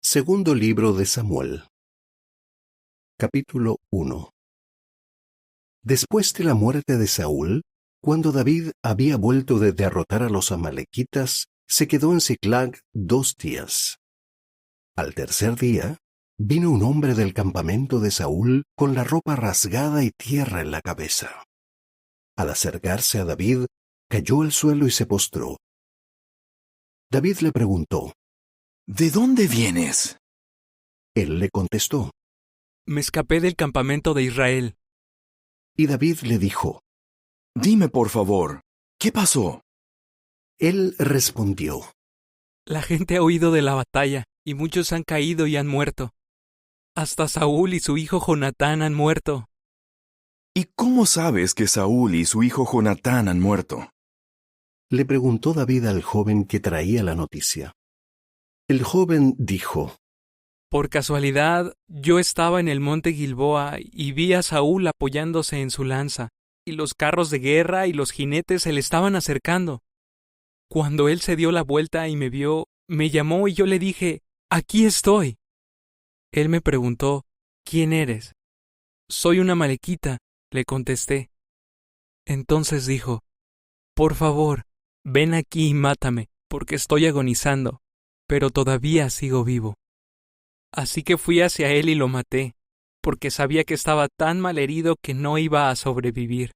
Segundo libro de Samuel. Capítulo 1. Después de la muerte de Saúl, cuando David había vuelto de derrotar a los amalequitas, se quedó en Siclag 2 días. Al tercer día, vino un hombre del campamento de Saúl con la ropa rasgada y tierra en la cabeza. Al acercarse a David, cayó al suelo y se postró. David le preguntó: ¿De dónde vienes? Él le contestó. Me escapé del campamento de Israel. Y David le dijo: Dime, por favor, ¿qué pasó? Él respondió: La gente ha oído de la batalla, y muchos han caído y han muerto. Hasta Saúl y su hijo Jonatán han muerto. ¿Y cómo sabes que Saúl y su hijo Jonatán han muerto? Le preguntó David al joven que traía la noticia. El joven dijo: Por casualidad, yo estaba en el monte Gilboa y vi a Saúl apoyándose en su lanza, y los carros de guerra y los jinetes se le estaban acercando. Cuando él se dio la vuelta y me vio, me llamó y yo le dije: «Aquí estoy». Él me preguntó: «¿Quién eres?» «Soy una amalequita», le contesté. Entonces dijo: «Por favor, ven aquí y mátame, porque estoy agonizando, pero todavía sigo vivo». Así que fui hacia él y lo maté, porque sabía que estaba tan mal herido que no iba a sobrevivir.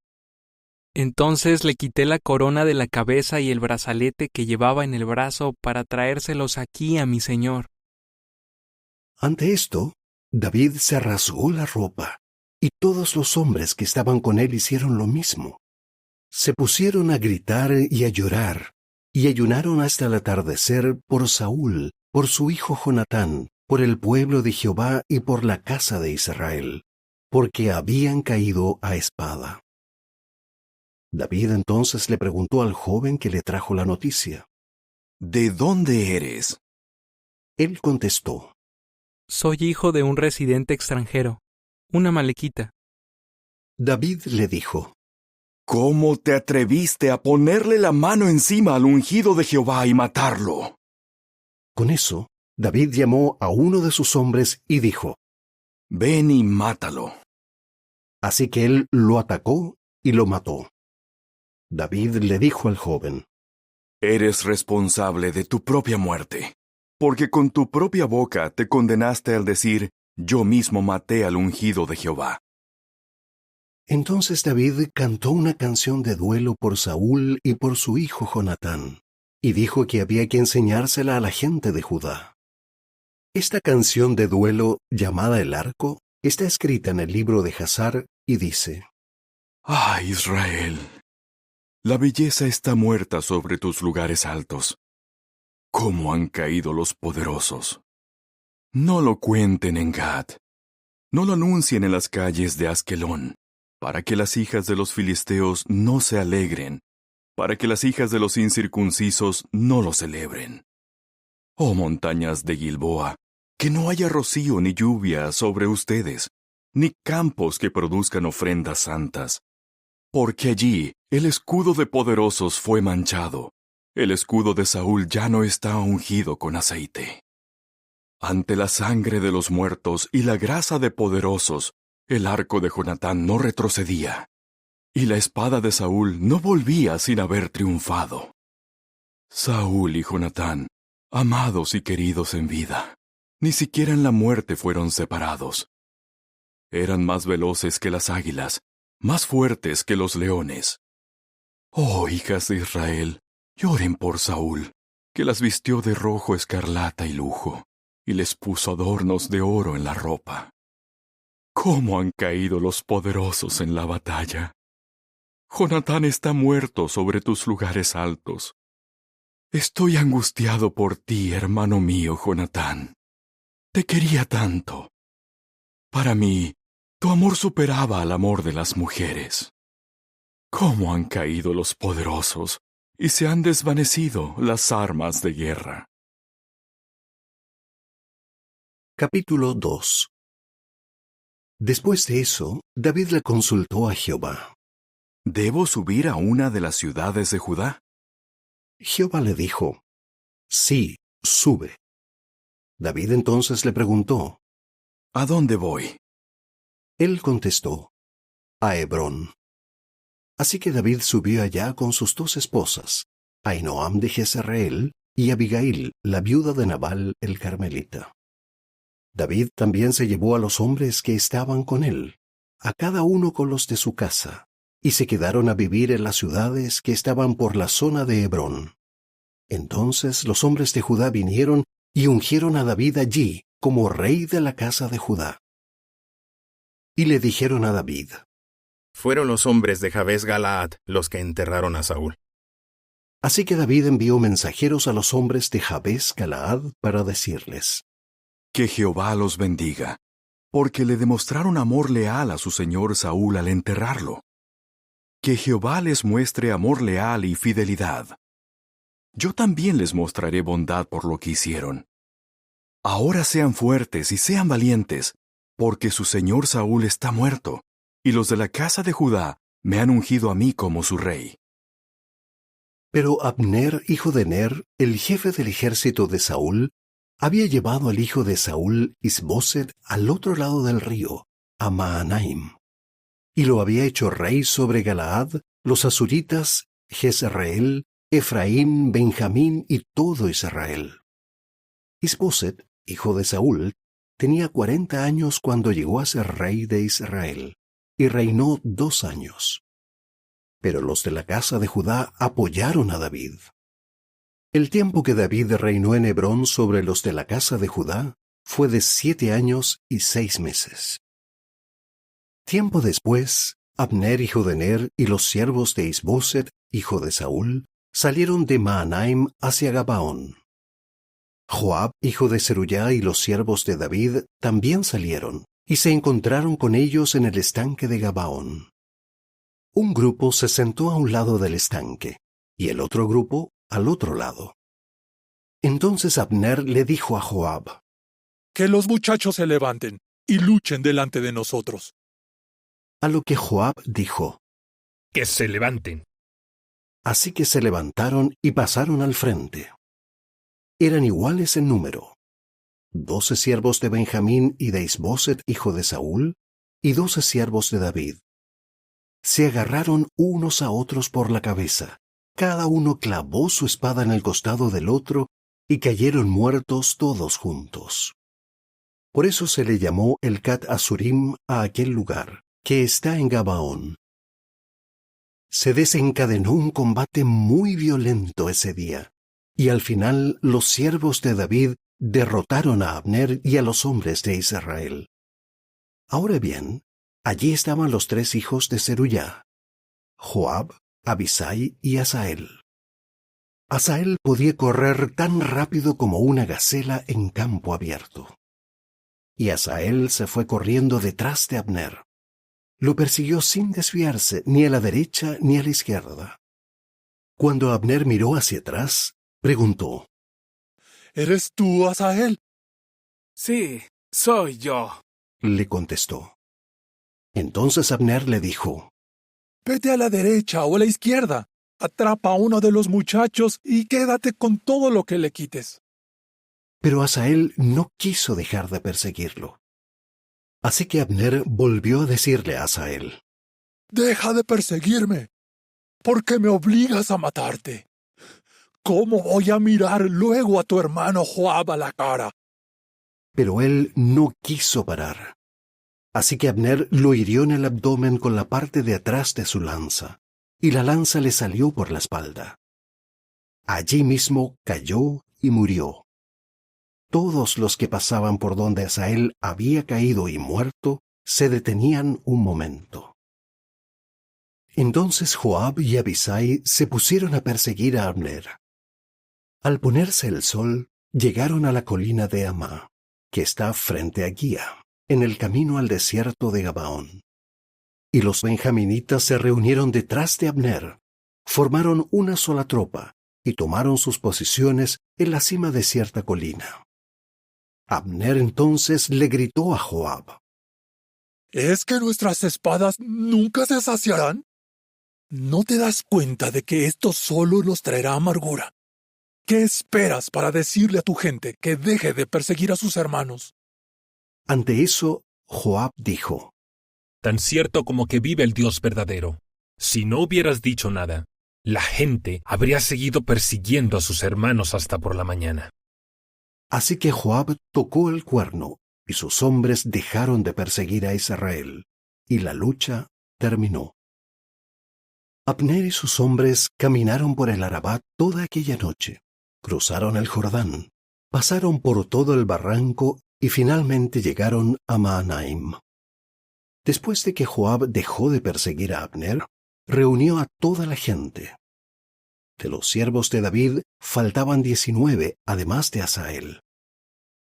Entonces le quité la corona de la cabeza y el brazalete que llevaba en el brazo para traérselos aquí a mi señor. Ante esto, David se rasgó la ropa, y todos los hombres que estaban con él hicieron lo mismo. Se pusieron a gritar y a llorar, y ayunaron hasta el atardecer por Saúl, por su hijo Jonatán, por el pueblo de Jehová y por la casa de Israel, porque habían caído a espada. David entonces le preguntó al joven que le trajo la noticia: ¿De dónde eres? Él contestó: Soy hijo de un residente extranjero, una amalequita. David le dijo: ¿Cómo te atreviste a ponerle la mano encima al ungido de Jehová y matarlo? Con eso, David llamó a uno de sus hombres y dijo: Ven y mátalo. Así que él lo atacó y lo mató. David le dijo al joven: Eres responsable de tu propia muerte, porque con tu propia boca te condenaste al decir, yo mismo maté al ungido de Jehová. Entonces David cantó una canción de duelo por Saúl y por su hijo Jonatán, y dijo que había que enseñársela a la gente de Judá. Esta canción de duelo, llamada El Arco, está escrita en el libro de Jasar y dice: ¡Ah, Israel! La belleza está muerta sobre tus lugares altos. ¿Cómo han caído los poderosos? No lo cuenten en Gad. No lo anuncien en las calles de Askelón, para que las hijas de los filisteos no se alegren, para que las hijas de los incircuncisos no lo celebren. Oh montañas de Gilboa, que no haya rocío ni lluvia sobre ustedes, ni campos que produzcan ofrendas santas. Porque allí el escudo de poderosos fue manchado, el escudo de Saúl ya no está ungido con aceite. Ante la sangre de los muertos y la grasa de poderosos, el arco de Jonatán no retrocedía, y la espada de Saúl no volvía sin haber triunfado. Saúl y Jonatán, amados y queridos en vida, ni siquiera en la muerte fueron separados. Eran más veloces que las águilas, más fuertes que los leones. Oh, hijas de Israel, lloren por Saúl, que las vistió de rojo escarlata y lujo, y les puso adornos de oro en la ropa. ¿Cómo han caído los poderosos en la batalla? Jonatán está muerto sobre tus lugares altos. Estoy angustiado por ti, hermano mío, Jonatán. Te quería tanto. Para mí, tu amor superaba al amor de las mujeres. ¿Cómo han caído los poderosos y se han desvanecido las armas de guerra? Capítulo 2. Después de eso, David le consultó a Jehová. ¿Debo subir a una de las ciudades de Judá? Jehová le dijo: Sí, sube. David entonces le preguntó. ¿A dónde voy? Él contestó, a Hebrón. Así que David subió allá con sus 2 esposas, Ahinoam de Jezreel y Abigail, la viuda de Nabal el Carmelita. David también se llevó a los hombres que estaban con él, a cada uno con los de su casa, y se quedaron a vivir en las ciudades que estaban por la zona de Hebrón. Entonces los hombres de Judá vinieron y ungieron a David allí como rey de la casa de Judá. Y le dijeron a David, Fueron los hombres de Jabes Galaad los que enterraron a Saúl. así que David envió mensajeros a los hombres de Jabes Galaad para decirles, Que Jehová los bendiga, porque le demostraron amor leal a su señor Saúl al enterrarlo. Que Jehová les muestre amor leal y fidelidad. Yo también les mostraré bondad por lo que hicieron. Ahora sean fuertes y sean valientes, porque su señor Saúl está muerto, y los de la casa de Judá me han ungido a mí como su rey. Pero Abner, hijo de Ner, el jefe del ejército de Saúl, había llevado al hijo de Saúl, Isboset, al otro lado del río, a Mahanaim, y lo había hecho rey sobre Galaad, los asuritas, Jezreel, Efraín, Benjamín y todo Israel. Isboset, hijo de Saúl, tenía 40 años cuando llegó a ser rey de Israel, y reinó 2 años. Pero los de la casa de Judá apoyaron a David. El tiempo que David reinó en Hebrón sobre los de la casa de Judá fue de 7 años y 6 meses. Tiempo después, Abner, hijo de Ner, y los siervos de Isboset, hijo de Saúl, salieron de Mahanaim hacia Gabaón. Joab, hijo de Zeruyá, y los siervos de David también salieron, y se encontraron con ellos en el estanque de Gabaón. Un grupo se sentó a un lado del estanque, y el otro grupo al otro lado. Entonces Abner le dijo a Joab, Que los muchachos se levanten y luchen delante de nosotros. a lo que Joab dijo. Que se levanten. Así que se levantaron y pasaron al frente. Eran iguales en número. 12 siervos de Benjamín y de Isboset, hijo de Saúl, y 12 siervos de David. Se agarraron unos a otros por la cabeza. Cada uno clavó su espada en el costado del otro y cayeron muertos todos juntos. Por eso se le llamó el Cat Asurim a aquel lugar, que está en Gabaón. Se desencadenó un combate muy violento ese día, y al final los siervos de David derrotaron a Abner y a los hombres de Israel. Ahora bien, allí estaban los 3 hijos de Zeruyá, Joab, Abisai y Asael. Asael podía correr tan rápido como una gacela en campo abierto. Y Asael se fue corriendo detrás de Abner. Lo persiguió sin desviarse ni a la derecha ni a la izquierda. Cuando Abner miró hacia atrás, preguntó, ¿Eres tú, Asael? Sí, soy yo. le contestó. Entonces Abner le dijo, Vete a la derecha o a la izquierda. Atrapa a uno de los muchachos y quédate con todo lo que le quites. pero Asael no quiso dejar de perseguirlo. Así que Abner volvió a decirle a Asael, Deja de perseguirme. ¿Por qué me obligas a matarte? ¿Cómo voy a mirar luego a tu hermano Joab a la cara? pero él no quiso parar. Así que Abner lo hirió en el abdomen con la parte de atrás de su lanza, y la lanza le salió por la espalda. Allí mismo cayó y murió. Todos los que pasaban por donde Asael había caído y muerto se detenían un momento. Entonces Joab y Abisai se pusieron a perseguir a Abner. Al ponerse el sol, llegaron a la colina de Amá, que está frente a Guía, en el camino al desierto de Gabaón. Y los benjaminitas se reunieron detrás de Abner, formaron una sola tropa y tomaron sus posiciones en la cima de cierta colina. Abner entonces le gritó a Joab, ¿Es que nuestras espadas nunca se saciarán? ¿No te das cuenta de que esto solo nos traerá amargura? ¿Qué esperas para decirle a tu gente que deje de perseguir a sus hermanos? Ante eso, Joab dijo: Tan cierto como que vive el Dios verdadero, si no hubieras dicho nada, la gente habría seguido persiguiendo a sus hermanos hasta por la mañana. Así que Joab tocó el cuerno, y sus hombres dejaron de perseguir a Israel, y la lucha terminó. Abner y sus hombres caminaron por el Arabá toda aquella noche, cruzaron el Jordán, pasaron por todo el barranco y finalmente llegaron a Mahanaim. Después de que Joab dejó de perseguir a Abner, reunió a toda la gente. De los siervos de David faltaban 19, además de Asael.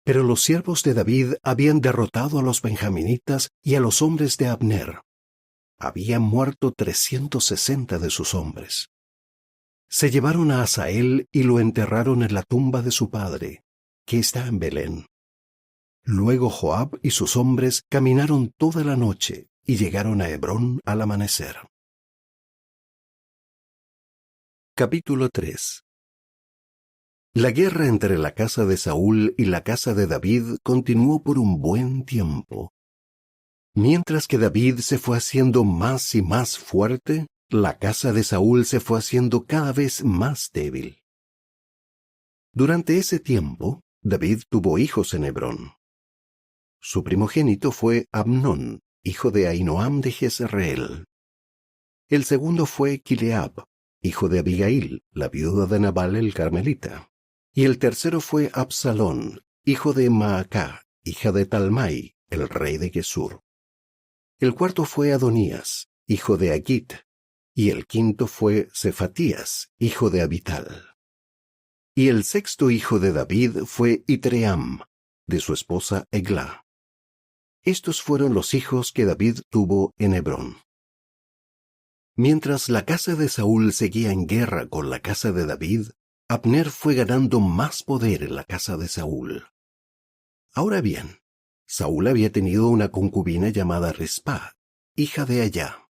Pero los siervos de David habían derrotado a los benjaminitas y a los hombres de Abner. Habían muerto 360 de sus hombres. Se llevaron a Asael y lo enterraron en la tumba de su padre, que está en Belén. Luego Joab y sus hombres caminaron toda la noche y llegaron a Hebrón al amanecer. Capítulo 3. La guerra entre la casa de Saúl y la casa de David continuó por un buen tiempo. Mientras que David se fue haciendo más y más fuerte, la casa de Saúl se fue haciendo cada vez más débil. Durante ese tiempo, David tuvo hijos en Hebrón. Su primogénito fue Amnón, hijo de Ahinoam de Jezreel. El segundo fue Kileab, hijo de Abigail, la viuda de Nabal el Carmelita. Y el tercero fue Absalón, hijo de Maacá, hija de Talmai, el rey de Gesur. El cuarto fue Adonías, hijo de Agit, y el quinto fue Cefatías, hijo de Abital. Y el sexto hijo de David fue Itream, de su esposa Eglá. Estos fueron los hijos que David tuvo en Hebrón. Mientras la casa de Saúl seguía en guerra con la casa de David, Abner fue ganando más poder en la casa de Saúl. Ahora bien, Saúl había tenido una concubina llamada Rispa, hija de Ayá.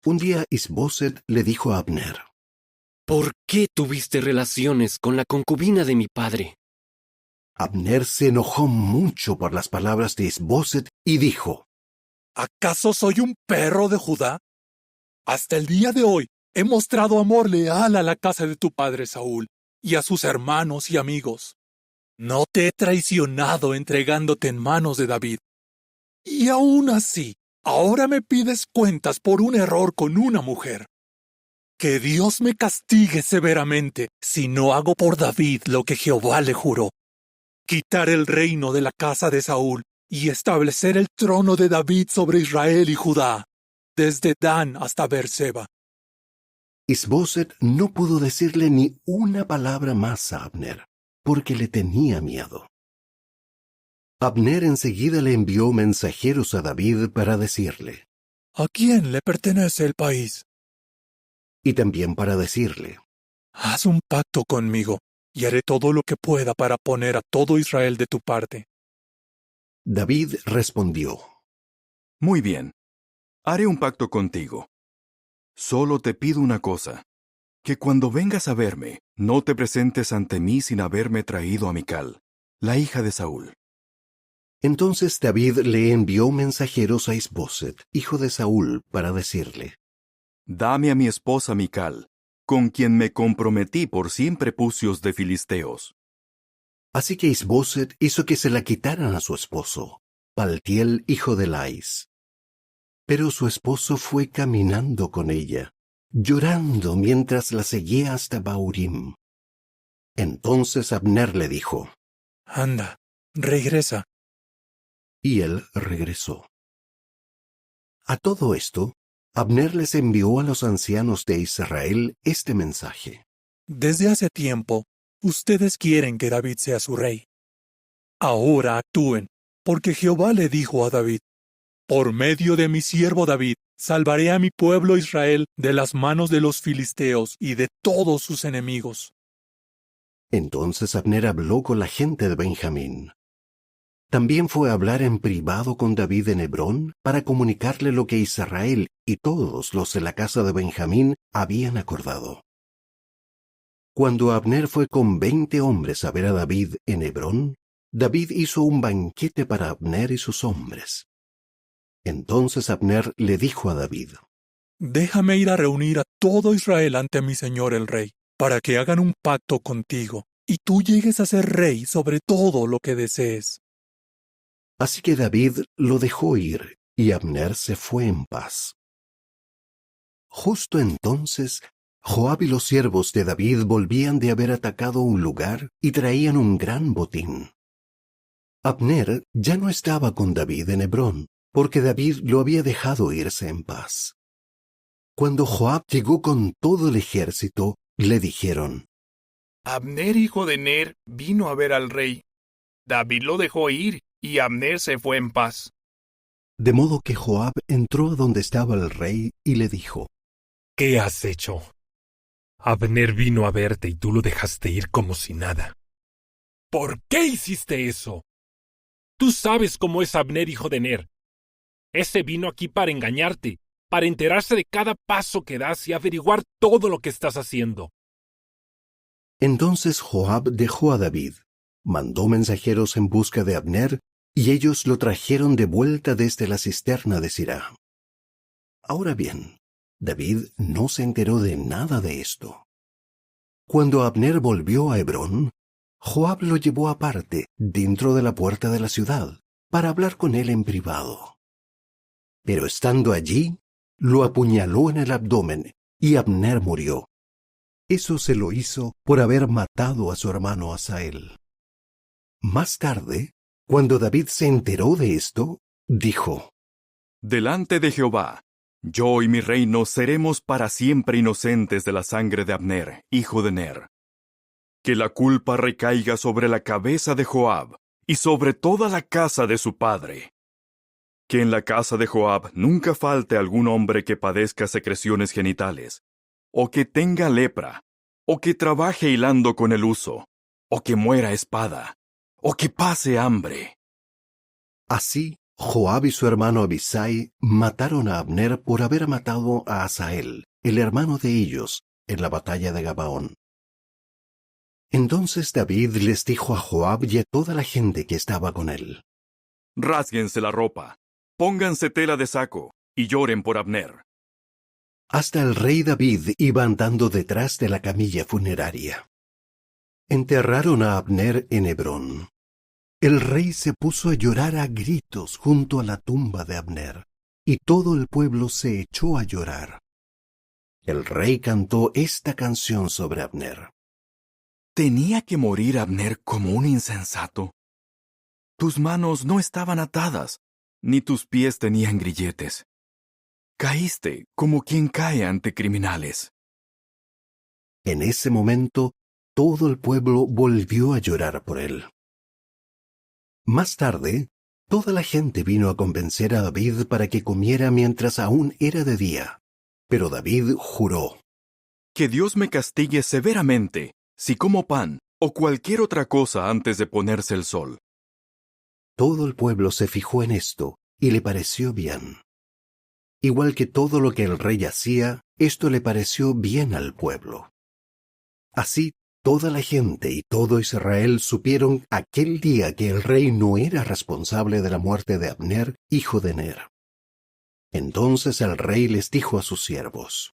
Un día Isboset le dijo a Abner: ¿Por qué tuviste relaciones con la concubina de mi padre? Abner se enojó mucho por las palabras de Isboset y dijo: ¿Acaso soy un perro de Judá? Hasta el día de hoy he mostrado amor leal a la casa de tu padre Saúl y a sus hermanos y amigos. No te he traicionado entregándote en manos de David. Y aún así, ahora me pides cuentas por un error con una mujer. Que Dios me castigue severamente si no hago por David lo que Jehová le juró: quitar el reino de la casa de Saúl y establecer el trono de David sobre Israel y Judá, desde Dan hasta Beerseba. Isboset no pudo decirle ni una palabra más a Abner, porque le tenía miedo. Abner enseguida le envió mensajeros a David para decirle: ¿A quién le pertenece el país? Y también para decirle: Haz un pacto conmigo, y haré todo lo que pueda para poner a todo Israel de tu parte. David respondió: Muy bien, haré un pacto contigo. Solo te pido una cosa, que cuando vengas a verme, no te presentes ante mí sin haberme traído a Mical, la hija de Saúl. Entonces David le envió mensajeros a Isboset, hijo de Saúl, para decirle: Dame a mi esposa Mical, con quien me comprometí por 100 prepucios de filisteos. Así que Isboset hizo que se la quitaran a su esposo, Paltiel, hijo de Lais. Pero su esposo fue caminando con ella, llorando mientras la seguía hasta Bahurim. Entonces Abner le dijo: Anda, regresa. Y él regresó. A todo esto, Abner les envió a los ancianos de Israel este mensaje: Desde hace tiempo, ustedes quieren que David sea su rey. Ahora actúen, porque Jehová le dijo a David: por medio de mi siervo David, salvaré a mi pueblo Israel de las manos de los filisteos y de todos sus enemigos. Entonces Abner habló con la gente de Benjamín. También fue a hablar en privado con David en Hebrón para comunicarle lo que Israel y todos los de la casa de Benjamín habían acordado. Cuando Abner fue con 20 hombres a ver a David en Hebrón, David hizo un banquete para Abner y sus hombres. Entonces Abner le dijo a David: Déjame ir a reunir a todo Israel ante mi señor el rey, para que hagan un pacto contigo, y tú llegues a ser rey sobre todo lo que desees. Así que David lo dejó ir, y Abner se fue en paz. Justo entonces, Joab y los siervos de David volvían de haber atacado un lugar y traían un gran botín. Abner ya no estaba con David en Hebrón, porque David lo había dejado irse en paz. Cuando Joab llegó con todo el ejército, le dijeron: Abner, hijo de Ner, vino a ver al rey. David lo dejó ir, y Abner se fue en paz. De modo que Joab entró a donde estaba el rey y le dijo: ¿Qué has hecho? Abner vino a verte y tú lo dejaste ir como si nada. ¿Por qué hiciste eso? Tú sabes cómo es Abner, hijo de Ner. Ese vino aquí para engañarte, para enterarse de cada paso que das y averiguar todo lo que estás haciendo. Entonces Joab dejó a David, mandó mensajeros en busca de Abner, y ellos lo trajeron de vuelta desde la cisterna de Sirá. Ahora bien, David no se enteró de nada de esto. Cuando Abner volvió a Hebrón, Joab lo llevó aparte, dentro de la puerta de la ciudad, para hablar con él en privado. Pero estando allí, lo apuñaló en el abdomen, y Abner murió. Eso se lo hizo por haber matado a su hermano Asael. Más tarde, cuando David se enteró de esto, dijo: Delante de Jehová, yo y mi reino seremos para siempre inocentes de la sangre de Abner, hijo de Ner. Que la culpa recaiga sobre la cabeza de Joab y sobre toda la casa de su padre. Que en la casa de Joab nunca falte algún hombre que padezca secreciones genitales, o que tenga lepra, o que trabaje hilando con el huso, o que muera a espada, o que pase hambre. Así, Joab y su hermano Abisai mataron a Abner por haber matado a Asael, el hermano de ellos, en la batalla de Gabaón. Entonces David les dijo a Joab y a toda la gente que estaba con él: Rásguense la ropa, pónganse tela de saco, y lloren por Abner. Hasta el rey David iba andando detrás de la camilla funeraria. Enterraron a Abner en Hebrón. El rey se puso a llorar a gritos junto a la tumba de Abner, y todo el pueblo se echó a llorar. El rey cantó esta canción sobre Abner: ¿Tenía que morir Abner como un insensato? Tus manos no estaban atadas, ni tus pies tenían grilletes. Caíste como quien cae ante criminales. En ese momento, todo el pueblo volvió a llorar por él. Más tarde, toda la gente vino a convencer a David para que comiera mientras aún era de día. Pero David juró: Que Dios me castigue severamente si como pan o cualquier otra cosa antes de ponerse el sol. Todo el pueblo se fijó en esto y le pareció bien. Igual que todo lo que el rey hacía, esto le pareció bien al pueblo. Así, toda la gente y todo Israel supieron aquel día que el rey no era responsable de la muerte de Abner, hijo de Ner. Entonces el rey les dijo a sus siervos: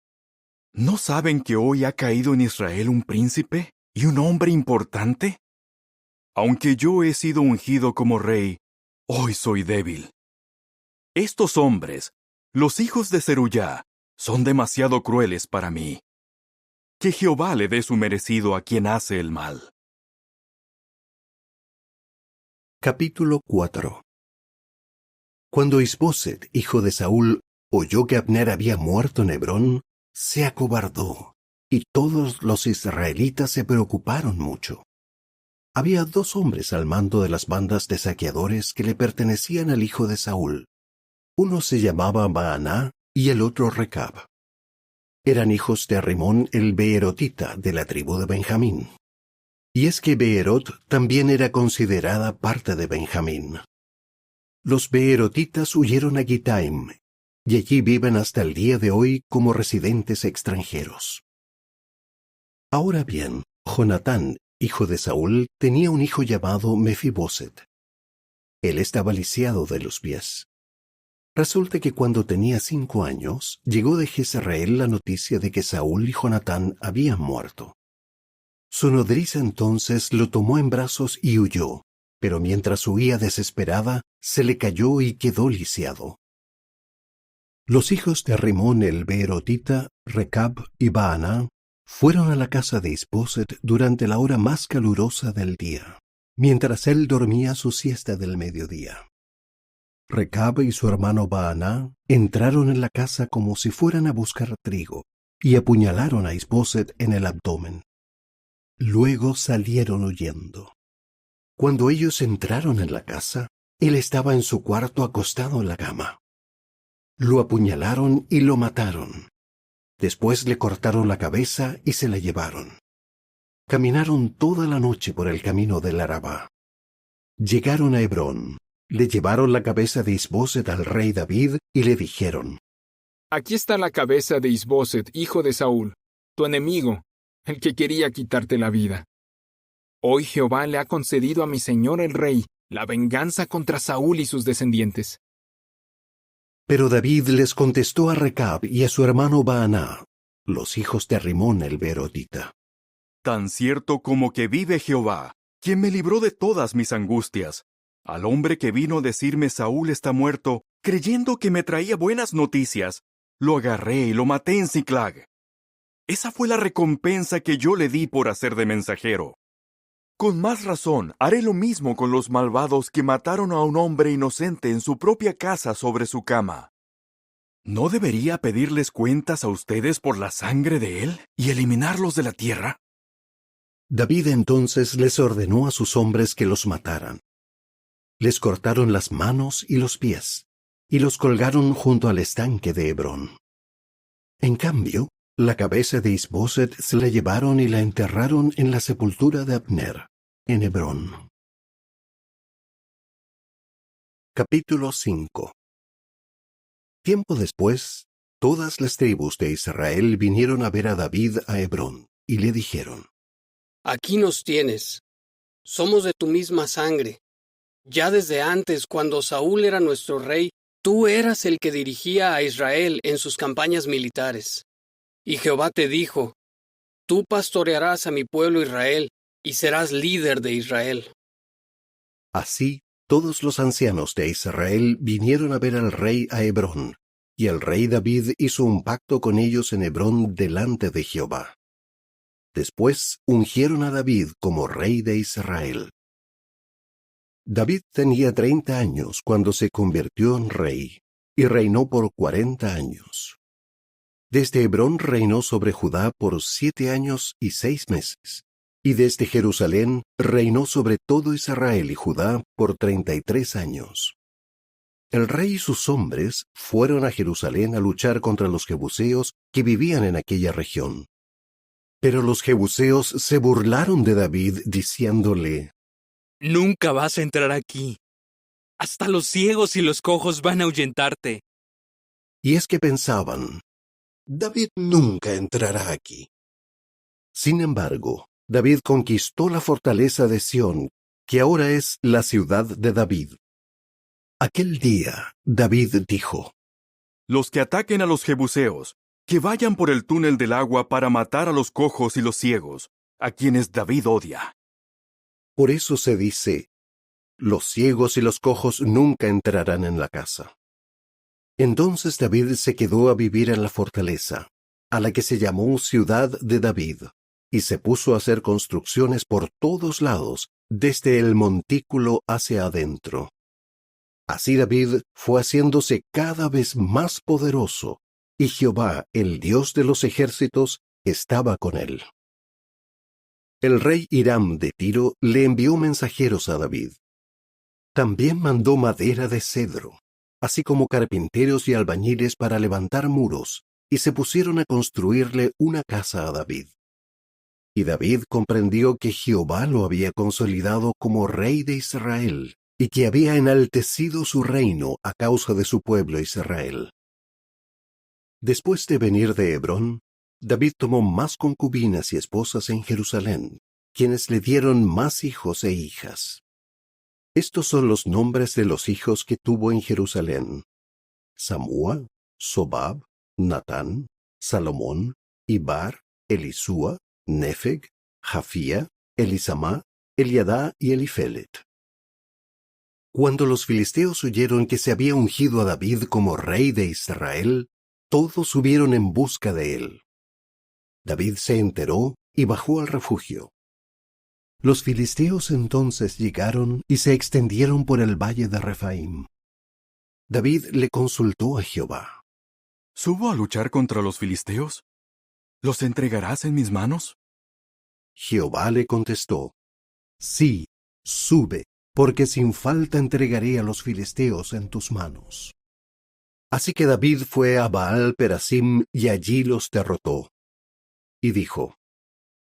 ¿No saben que hoy ha caído en Israel un príncipe y un hombre importante? Aunque yo he sido ungido como rey, hoy soy débil. Estos hombres, los hijos de Zerullá, son demasiado crueles para mí. Que Jehová le dé su merecido a quien hace el mal. Capítulo 4. Cuando Isboset, hijo de Saúl, oyó que Abner había muerto en Hebrón, se acobardó, y todos los israelitas se preocuparon mucho. Había 2 hombres al mando de las bandas de saqueadores que le pertenecían al hijo de Saúl. Uno se llamaba Baaná y el otro Recab. Eran hijos de Rimón el Beerotita de la tribu de Benjamín. Y es que Beerot también era considerada parte de Benjamín. Los Beerotitas huyeron a Gitaim, y allí viven hasta el día de hoy como residentes extranjeros. Ahora bien, Jonatán, hijo de Saúl, tenía un hijo llamado Mefiboset. Él estaba lisiado de los pies. Resulta que cuando tenía 5 años, llegó de Jezreel la noticia de que Saúl y Jonatán habían muerto. Su nodriza entonces lo tomó en brazos y huyó, pero mientras huía desesperada, se le cayó y quedó lisiado. Los hijos de Rimón el Beerotita, Recab y Baana, fueron a la casa de Isboset durante la hora más calurosa del día, mientras él dormía su siesta del mediodía. Recab y su hermano Baana entraron en la casa como si fueran a buscar trigo, y apuñalaron a Isboset en el abdomen. Luego salieron huyendo. Cuando ellos entraron en la casa, él estaba en su cuarto acostado en la cama. Lo apuñalaron y lo mataron. Después le cortaron la cabeza y se la llevaron. Caminaron toda la noche por el camino del Arabá. Llegaron a Hebrón, le llevaron la cabeza de Isboset al rey David y le dijeron: Aquí está la cabeza de Isboset, hijo de Saúl, tu enemigo, el que quería quitarte la vida. Hoy Jehová le ha concedido a mi señor el rey la venganza contra Saúl y sus descendientes. Pero David les contestó a Recab y a su hermano Baana, los hijos de Rimón el Beerotita: Tan cierto como que vive Jehová, quien me libró de todas mis angustias, al hombre que vino a decirme Saúl está muerto, creyendo que me traía buenas noticias, lo agarré y lo maté en Siclag. Esa fue la recompensa que yo le di por hacer de mensajero. Con más razón, haré lo mismo con los malvados que mataron a un hombre inocente en su propia casa sobre su cama. ¿No debería pedirles cuentas a ustedes por la sangre de él y eliminarlos de la tierra? David entonces les ordenó a sus hombres que los mataran. Les cortaron las manos y los pies, y los colgaron junto al estanque de Hebrón. En cambio, la cabeza de Isboset se la llevaron y la enterraron en la sepultura de Abner, en Hebrón. Capítulo 5. Tiempo después, todas las tribus de Israel vinieron a ver a David a Hebrón, y le dijeron: Aquí nos tienes. Somos de tu misma sangre. Ya desde antes, cuando Saúl era nuestro rey, tú eras el que dirigía a Israel en sus campañas militares. Y Jehová te dijo: Tú pastorearás a mi pueblo Israel, y serás líder de Israel. Así, todos los ancianos de Israel vinieron a ver al rey a Hebrón, y el rey David hizo un pacto con ellos en Hebrón delante de Jehová. Después ungieron a David como rey de Israel. David tenía 30 años cuando se convirtió en rey, y reinó por 40 años. Desde Hebrón reinó sobre Judá por 7 años y 6 meses, y desde Jerusalén reinó sobre todo Israel y Judá por 33 años. El rey y sus hombres fueron a Jerusalén a luchar contra los jebuseos que vivían en aquella región. Pero los jebuseos se burlaron de David diciéndole: Nunca vas a entrar aquí. Hasta los ciegos y los cojos van a ahuyentarte. Y es que pensaban: David nunca entrará aquí. Sin embargo, David conquistó la fortaleza de Sión, que ahora es la ciudad de David. Aquel día, David dijo: Los que ataquen a los jebuseos, que vayan por el túnel del agua para matar a los cojos y los ciegos, a quienes David odia. Por eso se dice: los ciegos y los cojos nunca entrarán en la casa. Entonces David se quedó a vivir en la fortaleza, a la que se llamó Ciudad de David, y se puso a hacer construcciones por todos lados, desde el montículo hacia adentro. Así David fue haciéndose cada vez más poderoso, y Jehová, el Dios de los ejércitos, estaba con él. El rey Hiram de Tiro le envió mensajeros a David. También mandó madera de cedro, así como carpinteros y albañiles para levantar muros, y se pusieron a construirle una casa a David. Y David comprendió que Jehová lo había consolidado como rey de Israel, y que había enaltecido su reino a causa de su pueblo Israel. Después de venir de Hebrón, David tomó más concubinas y esposas en Jerusalén, quienes le dieron más hijos e hijas. Estos son los nombres de los hijos que tuvo en Jerusalén: Samúa, Sobab, Natán, Salomón, Ibar, Elisúa, Nefeg, Jafía, Elisamá, Eliadá y Elifelet. Cuando los filisteos oyeron que se había ungido a David como rey de Israel, todos subieron en busca de él. David se enteró y bajó al refugio. Los filisteos entonces llegaron y se extendieron por el valle de Refaim. David le consultó a Jehová. ¿Subo a luchar contra los filisteos? ¿Los entregarás en mis manos? Jehová le contestó: Sí, sube, porque sin falta entregaré a los filisteos en tus manos. Así que David fue a Baal Perasim y allí los derrotó. Y dijo: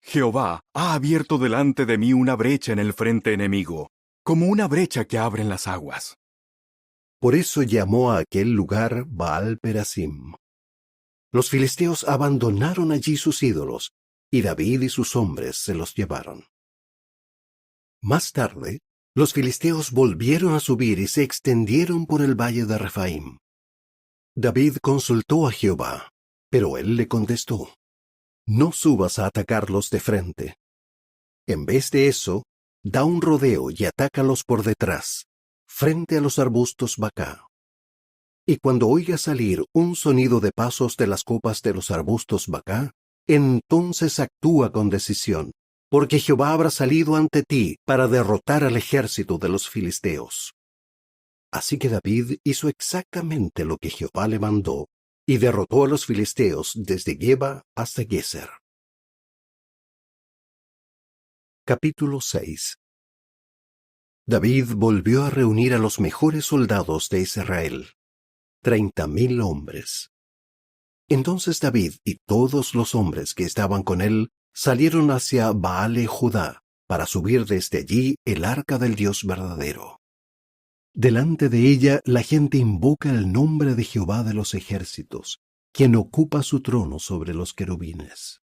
Jehová ha abierto delante de mí una brecha en el frente enemigo, como una brecha que abren las aguas. Por eso llamó a aquel lugar Baal Perasim. Los filisteos abandonaron allí sus ídolos, y David y sus hombres se los llevaron. Más tarde, los filisteos volvieron a subir y se extendieron por el valle de Refaim. David consultó a Jehová, pero él le contestó: No subas a atacarlos de frente. En vez de eso, da un rodeo y atácalos por detrás, frente a los arbustos bacá. Y cuando oigas salir un sonido de pasos de las copas de los arbustos bacá, entonces actúa con decisión, porque Jehová habrá salido ante ti para derrotar al ejército de los filisteos. Así que David hizo exactamente lo que Jehová le mandó, y derrotó a los filisteos desde Geba hasta Geser. Capítulo 6. David volvió a reunir a los mejores soldados de Israel, 30,000 hombres. Entonces David y todos los hombres que estaban con él salieron hacia Baale Judá para subir desde allí el arca del Dios verdadero. Delante de ella la gente invoca el nombre de Jehová de los ejércitos, quien ocupa su trono sobre los querubines.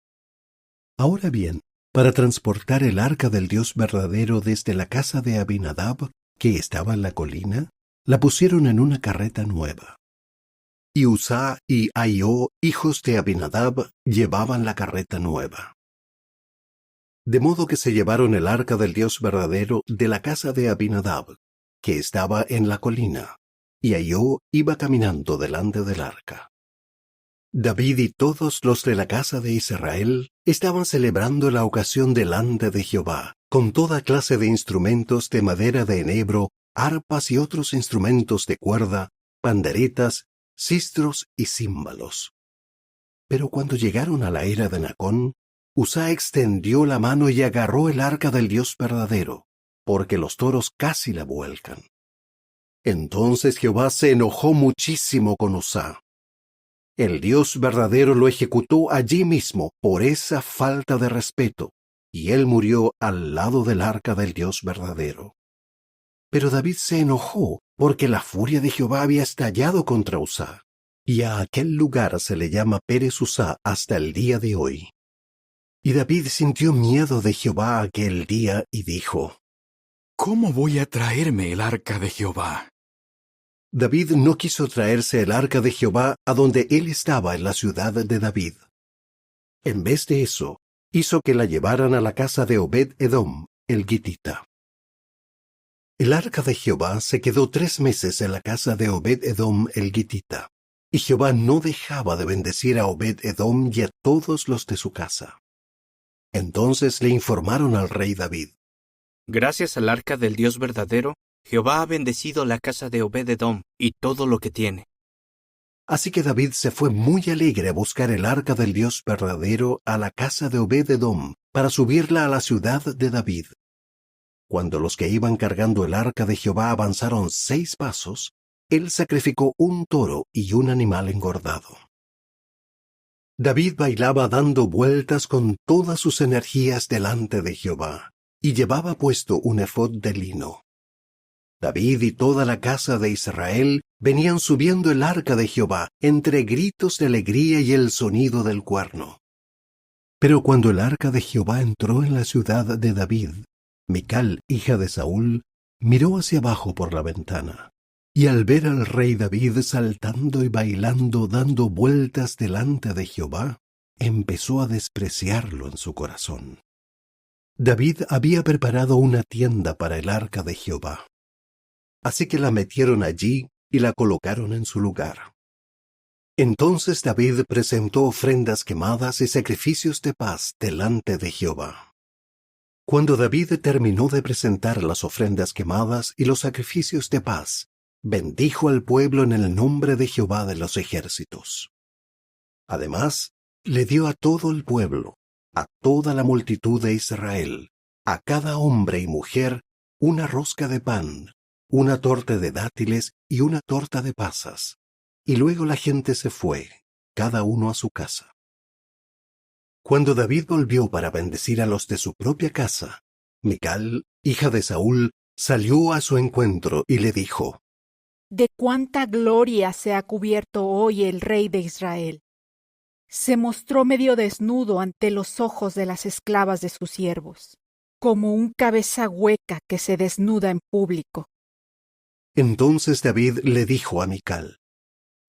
Ahora bien, para transportar el arca del Dios verdadero desde la casa de Abinadab, que estaba en la colina, la pusieron en una carreta nueva. Y Uzá y Ahio, hijos de Abinadab, llevaban la carreta nueva. De modo que se llevaron el arca del Dios verdadero de la casa de Abinadab, que estaba en la colina, y Ahio iba caminando delante del arca. David y todos los de la casa de Israel estaban celebrando la ocasión delante de Jehová, con toda clase de instrumentos de madera de enebro, arpas y otros instrumentos de cuerda, panderetas, sistros y címbalos. Pero cuando llegaron a la era de Nacón, Uzá extendió la mano y agarró el arca del Dios verdadero, porque los toros casi la vuelcan. Entonces Jehová se enojó muchísimo con Uzá. El Dios verdadero lo ejecutó allí mismo por esa falta de respeto, y él murió al lado del arca del Dios verdadero. Pero David se enojó porque la furia de Jehová había estallado contra Uzá, y a aquel lugar se le llama Pérez Uzá hasta el día de hoy. Y David sintió miedo de Jehová aquel día y dijo: ¿Cómo voy a traerme el arca de Jehová? David no quiso traerse el arca de Jehová a donde él estaba en la ciudad de David. En vez de eso, hizo que la llevaran a la casa de Obed-Edom, el gitita. El arca de Jehová se quedó 3 meses en la casa de Obed-Edom, el gitita, y Jehová no dejaba de bendecir a Obed-Edom y a todos los de su casa. Entonces le informaron al rey David: Gracias al arca del Dios verdadero, Jehová ha bendecido la casa de Obed-Edom y todo lo que tiene. Así que David se fue muy alegre a buscar el arca del Dios verdadero a la casa de Obed-Edom para subirla a la ciudad de David. Cuando los que iban cargando el arca de Jehová avanzaron 6 pasos, él sacrificó un toro y un animal engordado. David bailaba dando vueltas con todas sus energías delante de Jehová, y llevaba puesto un efod de lino. David y toda la casa de Israel venían subiendo el arca de Jehová entre gritos de alegría y el sonido del cuerno. Pero cuando el arca de Jehová entró en la ciudad de David, Mical, hija de Saúl, miró hacia abajo por la ventana, y al ver al rey David saltando y bailando, dando vueltas delante de Jehová, empezó a despreciarlo en su corazón. David había preparado una tienda para el arca de Jehová. Así que la metieron allí y la colocaron en su lugar. Entonces David presentó ofrendas quemadas y sacrificios de paz delante de Jehová. Cuando David terminó de presentar las ofrendas quemadas y los sacrificios de paz, bendijo al pueblo en el nombre de Jehová de los ejércitos. Además, le dio a todo el pueblo, a toda la multitud de Israel, a cada hombre y mujer, una rosca de pan, una torta de dátiles y una torta de pasas. Y luego la gente se fue, cada uno a su casa. Cuando David volvió para bendecir a los de su propia casa, Mical, hija de Saúl, salió a su encuentro y le dijo: ¿De cuánta gloria se ha cubierto hoy el rey de Israel? Se mostró medio desnudo ante los ojos de las esclavas de sus siervos, como un cabeza hueca que se desnuda en público. Entonces David le dijo a Mical: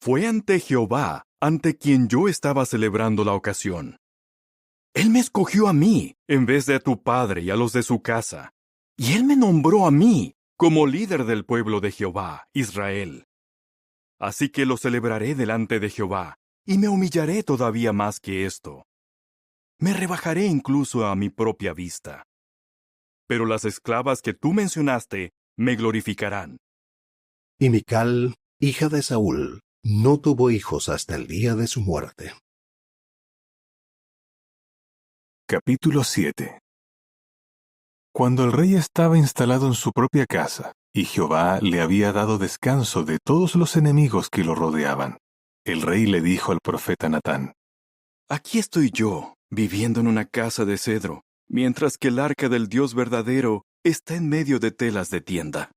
Fue ante Jehová, ante quien yo estaba celebrando la ocasión. Él me escogió a mí, en vez de a tu padre y a los de su casa, y él me nombró a mí como líder del pueblo de Jehová, Israel. Así que lo celebraré delante de Jehová, y me humillaré todavía más que esto. Me rebajaré incluso a mi propia vista. Pero las esclavas que tú mencionaste me glorificarán. Y Mical, hija de Saúl, no tuvo hijos hasta el día de su muerte. Capítulo 7. Cuando el rey estaba instalado en su propia casa, y Jehová le había dado descanso de todos los enemigos que lo rodeaban, el rey le dijo al profeta Natán: Aquí estoy yo, viviendo en una casa de cedro, mientras que el arca del Dios verdadero está en medio de telas de tienda.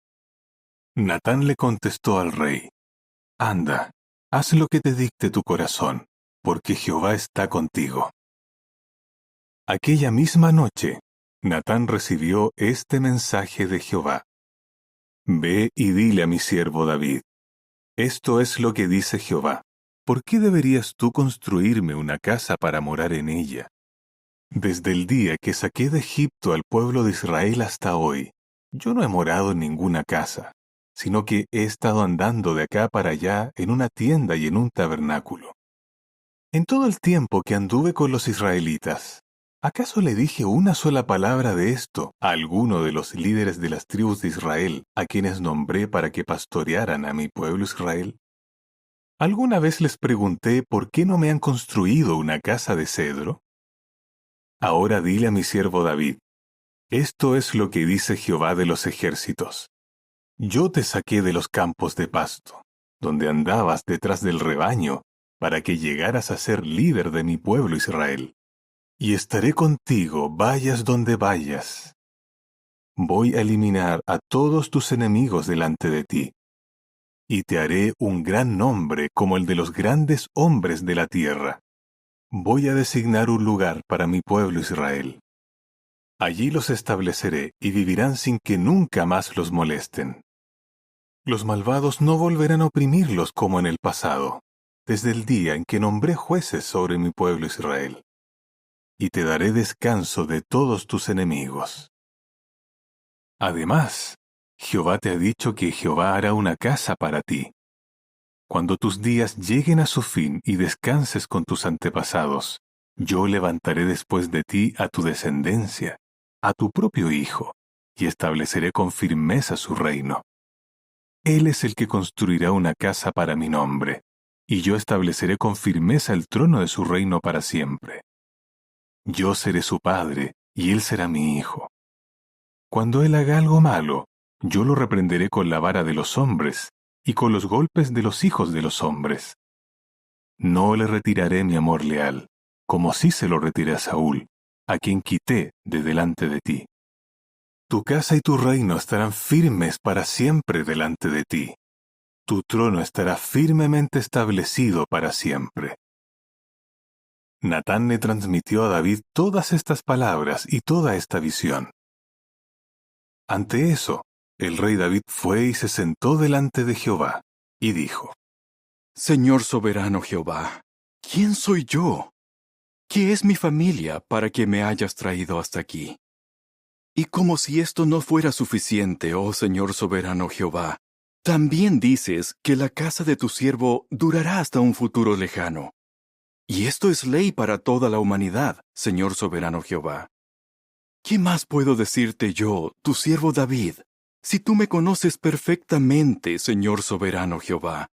Natán le contestó al rey: Anda, haz lo que te dicte tu corazón, porque Jehová está contigo. Aquella misma noche, Natán recibió este mensaje de Jehová: Ve y dile a mi siervo David: Esto es lo que dice Jehová: ¿Por qué deberías tú construirme una casa para morar en ella? Desde el día que saqué de Egipto al pueblo de Israel hasta hoy, yo no he morado en ninguna casa, sino que he estado andando de acá para allá en una tienda y en un tabernáculo. En todo el tiempo que anduve con los israelitas, ¿acaso le dije una sola palabra de esto a alguno de los líderes de las tribus de Israel, a quienes nombré para que pastorearan a mi pueblo Israel? ¿Alguna vez les pregunté por qué no me han construido una casa de cedro? Ahora dile a mi siervo David: Esto es lo que dice Jehová de los ejércitos: Yo te saqué de los campos de pasto, donde andabas detrás del rebaño, para que llegaras a ser líder de mi pueblo Israel. Y estaré contigo, vayas donde vayas. Voy a eliminar a todos tus enemigos delante de ti, y te haré un gran nombre como el de los grandes hombres de la tierra. Voy a designar un lugar para mi pueblo Israel. Allí los estableceré y vivirán sin que nunca más los molesten. Los malvados no volverán a oprimirlos como en el pasado, desde el día en que nombré jueces sobre mi pueblo Israel. Y te daré descanso de todos tus enemigos. Además, Jehová te ha dicho que Jehová hará una casa para ti. Cuando tus días lleguen a su fin y descanses con tus antepasados, yo levantaré después de ti a tu descendencia, a tu propio hijo, y estableceré con firmeza su reino. Él es el que construirá una casa para mi nombre, y yo estableceré con firmeza el trono de su reino para siempre. Yo seré su padre, y él será mi hijo. Cuando él haga algo malo, yo lo reprenderé con la vara de los hombres, y con los golpes de los hijos de los hombres. No le retiraré mi amor leal, como sí se lo retiré a Saúl, a quien quité de delante de ti. Tu casa y tu reino estarán firmes para siempre delante de ti. Tu trono estará firmemente establecido para siempre. Natán le transmitió a David todas estas palabras y toda esta visión. Ante eso, el rey David fue y se sentó delante de Jehová, y dijo: Señor soberano Jehová, ¿quién soy yo? ¿Qué es mi familia para que me hayas traído hasta aquí? Y como si esto no fuera suficiente, oh Señor soberano Jehová, también dices que la casa de tu siervo durará hasta un futuro lejano. Y esto es ley para toda la humanidad, Señor soberano Jehová. ¿Qué más puedo decirte yo, tu siervo David, si tú me conoces perfectamente, Señor soberano Jehová?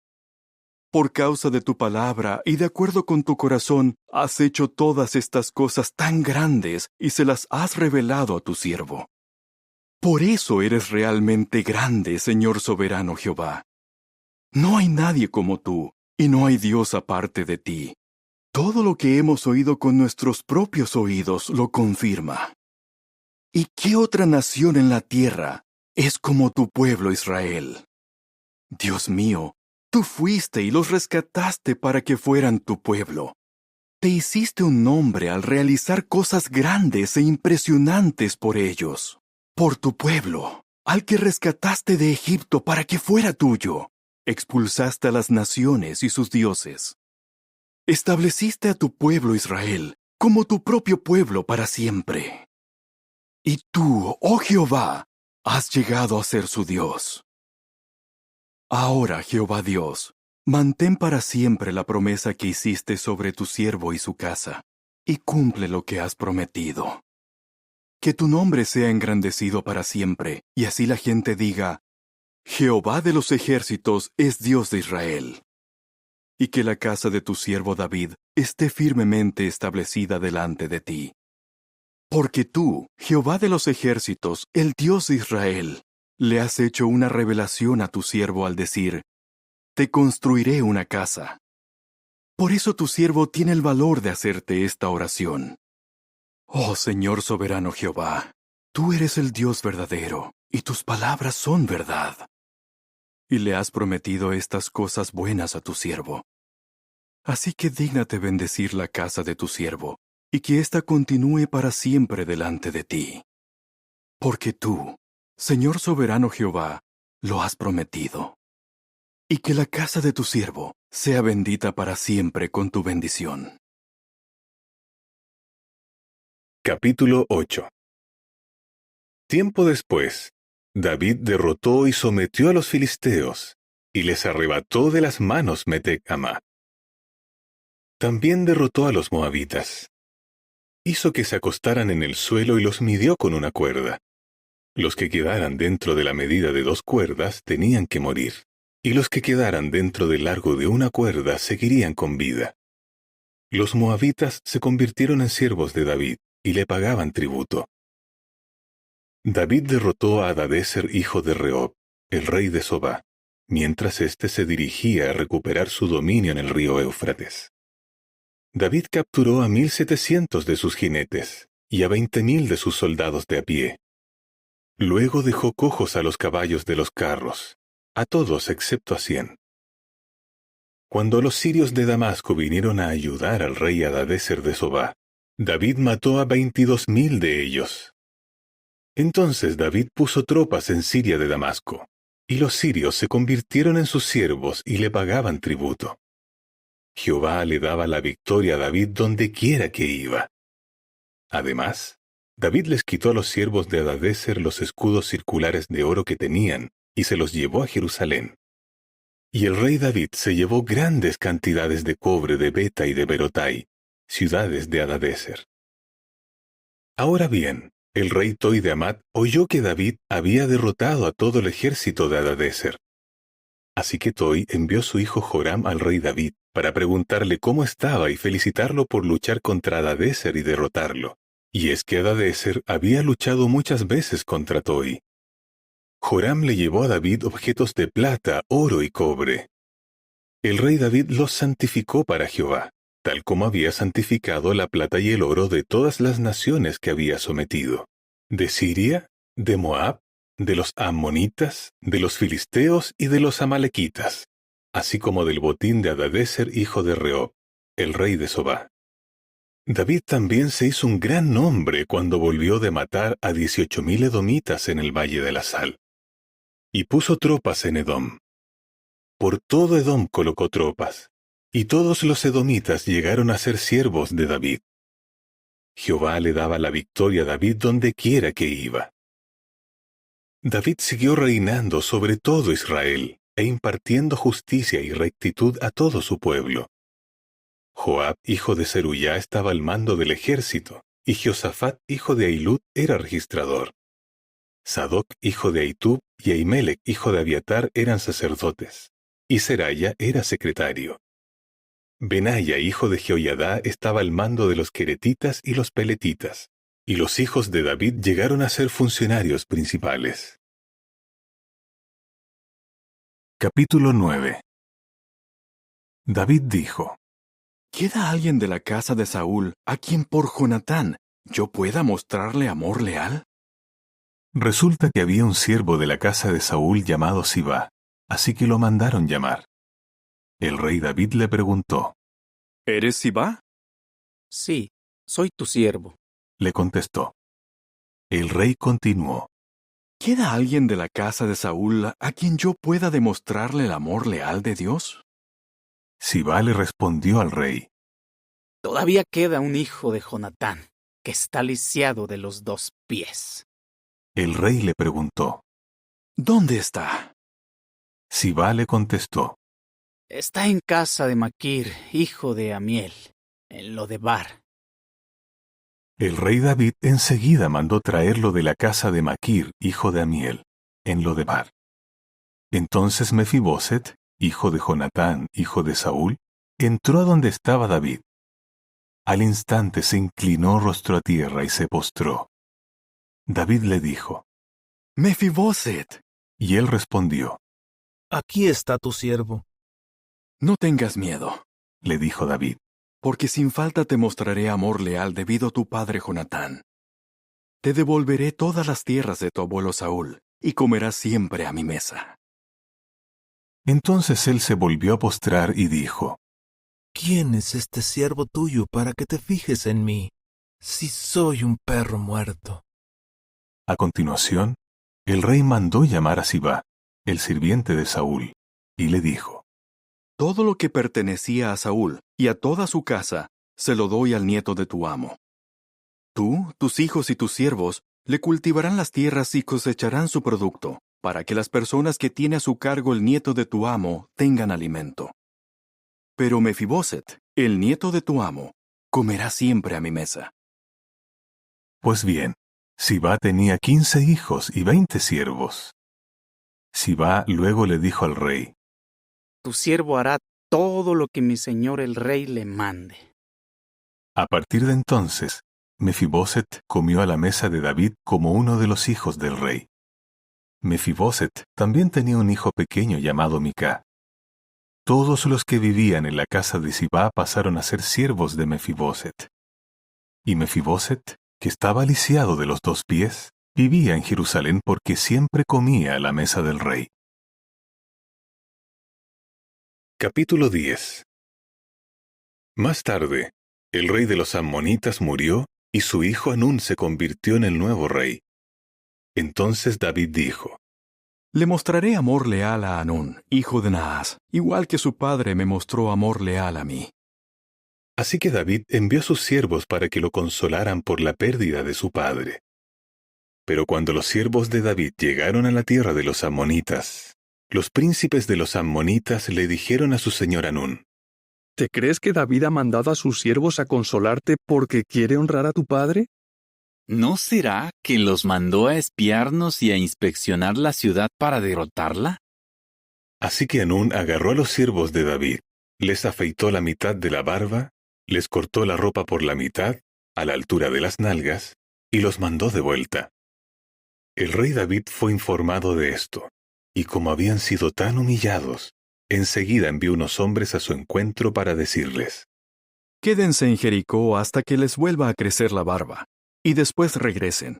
Por causa de tu palabra y de acuerdo con tu corazón, has hecho todas estas cosas tan grandes y se las has revelado a tu siervo. Por eso eres realmente grande, Señor soberano Jehová. No hay nadie como tú, y no hay Dios aparte de ti. Todo lo que hemos oído con nuestros propios oídos lo confirma. ¿Y qué otra nación en la tierra es como tu pueblo Israel? Dios mío, tú fuiste y los rescataste para que fueran tu pueblo. Te hiciste un nombre al realizar cosas grandes e impresionantes por ellos, por tu pueblo, al que rescataste de Egipto para que fuera tuyo. Expulsaste a las naciones y sus dioses. Estableciste a tu pueblo Israel como tu propio pueblo para siempre. Y tú, oh Jehová, has llegado a ser su Dios. Ahora, Jehová Dios, mantén para siempre la promesa que hiciste sobre tu siervo y su casa, y cumple lo que has prometido. Que tu nombre sea engrandecido para siempre, y así la gente diga: Jehová de los ejércitos es Dios de Israel. Y que la casa de tu siervo David esté firmemente establecida delante de ti. Porque tú, Jehová de los ejércitos, el Dios de Israel, le has hecho una revelación a tu siervo al decir: Te construiré una casa. Por eso tu siervo tiene el valor de hacerte esta oración. Oh Señor soberano Jehová, tú eres el Dios verdadero, y tus palabras son verdad. Y le has prometido estas cosas buenas a tu siervo. Así que dígnate bendecir la casa de tu siervo, y que ésta continúe para siempre delante de ti. Porque tú, Señor soberano Jehová, lo has prometido. Y que la casa de tu siervo sea bendita para siempre con tu bendición. Capítulo 8. Tiempo después, David derrotó y sometió a los filisteos, y les arrebató de las manos Metec-Amá. También derrotó a los moabitas. Hizo que se acostaran en el suelo y los midió con una cuerda. Los que quedaran dentro de la medida de 2 cuerdas tenían que morir, y los que quedaran dentro del largo de 1 cuerda seguirían con vida. Los moabitas se convirtieron en siervos de David, y le pagaban tributo. David derrotó a Hadadezer hijo de Rehob, el rey de Sobá, mientras éste se dirigía a recuperar su dominio en el río Éufrates. David capturó a 1,700 de sus jinetes y a 20,000 de sus soldados de a pie. Luego dejó cojos a los caballos de los carros, a todos excepto a 100. Cuando los sirios de Damasco vinieron a ayudar al rey Hadadezer de Sobá, David mató a 22,000 de ellos. Entonces David puso tropas en Siria de Damasco, y los sirios se convirtieron en sus siervos y le pagaban tributo. Jehová le daba la victoria a David donde quiera que iba. Además, David les quitó a los siervos de Hadadezer los escudos circulares de oro que tenían, y se los llevó a Jerusalén. Y el rey David se llevó grandes cantidades de cobre de Beta y de Berotai, ciudades de Hadadezer. Ahora bien, el rey Toi de Amat oyó que David había derrotado a todo el ejército de Hadadezer. Así que Toi envió su hijo Joram al rey David para preguntarle cómo estaba y felicitarlo por luchar contra Hadadezer y derrotarlo. Y es que Hadadezer había luchado muchas veces contra Toi. Joram le llevó a David objetos de plata, oro y cobre. El rey David los santificó para Jehová, tal como había santificado la plata y el oro de todas las naciones que había sometido, de Siria, de Moab, de los ammonitas, de los filisteos y de los amalequitas, así como del botín de Hadadezer hijo de Rehob, el rey de Sobá. David también se hizo un gran nombre cuando volvió de matar a 18,000 edomitas en el Valle de la Sal. Y puso tropas en Edom. Por todo Edom colocó tropas, y todos los edomitas llegaron a ser siervos de David. Jehová le daba la victoria a David donde quiera que iba. David siguió reinando sobre todo Israel e impartiendo justicia y rectitud a todo su pueblo. Joab, hijo de Zeruyá, estaba al mando del ejército, y Josafat, hijo de Ahilud, era registrador. Sadoc, hijo de Ahitub, y Ahimelech, hijo de Abiatar, eran sacerdotes, y Seraya era secretario. Benaya, hijo de Jehoiadá, estaba al mando de los queretitas y los peletitas, y los hijos de David llegaron a ser funcionarios principales. Capítulo 9. David dijo: ¿Queda alguien de la casa de Saúl a quien por Jonatán yo pueda mostrarle amor leal? Resulta que había un siervo de la casa de Saúl llamado Sibá, así que lo mandaron llamar. El rey David le preguntó: ¿Eres Sibá? Sí, soy tu siervo. Le contestó. El rey continuó: ¿Queda alguien de la casa de Saúl a quien yo pueda demostrarle el amor leal de Dios? Sibá le respondió al rey: Todavía queda un hijo de Jonatán, que está lisiado de los 2 pies. El rey le preguntó: ¿Dónde está? Sibá le contestó: Está en casa de Maquir, hijo de Amiel, en Lodebar. El rey David enseguida mandó traerlo de la casa de Maquir, hijo de Amiel, en Lodebar. Entonces Mefiboset, hijo de Jonatán, hijo de Saúl, entró a donde estaba David. Al instante se inclinó rostro a tierra y se postró. David le dijo: Mefiboset. Y él respondió: Aquí está tu siervo. No tengas miedo, le dijo David, porque sin falta te mostraré amor leal debido a tu padre Jonatán. Te devolveré todas las tierras de tu abuelo Saúl, y comerás siempre a mi mesa. Entonces él se volvió a postrar y dijo: ¿Quién es este siervo tuyo para que te fijes en mí, si soy un perro muerto? A continuación, el rey mandó llamar a Sibá, el sirviente de Saúl, y le dijo: Todo lo que pertenecía a Saúl y a toda su casa, se lo doy al nieto de tu amo. Tú, tus hijos y tus siervos le cultivarán las tierras y cosecharán su producto, para que las personas que tiene a su cargo el nieto de tu amo tengan alimento. Pero Mefiboset, el nieto de tu amo, comerá siempre a mi mesa. Pues bien, Sibá tenía 15 hijos y 20 siervos. Sibá luego le dijo al rey: Tu siervo hará todo lo que mi señor el rey le mande. A partir de entonces, Mefiboset comió a la mesa de David como uno de los hijos del rey. Mefiboset también tenía un hijo pequeño llamado Mica. Todos los que vivían en la casa de Sibá pasaron a ser siervos de Mefiboset. Y Mefiboset, que estaba lisiado de los 2 pies, vivía en Jerusalén porque siempre comía a la mesa del rey. Capítulo 10. Más tarde, el rey de los amonitas murió y su hijo Hanún se convirtió en el nuevo rey. Entonces David dijo: Le mostraré amor leal a Hanún, hijo de Naas, igual que su padre me mostró amor leal a mí. Así que David envió a sus siervos para que lo consolaran por la pérdida de su padre. Pero cuando los siervos de David llegaron a la tierra de los amonitas, los príncipes de los amonitas le dijeron a su señor Hanún: ¿Te crees que David ha mandado a sus siervos a consolarte porque quiere honrar a tu padre? ¿No será que los mandó a espiarnos y a inspeccionar la ciudad para derrotarla? Así que Hanún agarró a los siervos de David, les afeitó la mitad de la barba, les cortó la ropa por la mitad, a la altura de las nalgas, y los mandó de vuelta. El rey David fue informado de esto, y como habían sido tan humillados, enseguida envió unos hombres a su encuentro para decirles: Quédense en Jericó hasta que les vuelva a crecer la barba, y después regresen.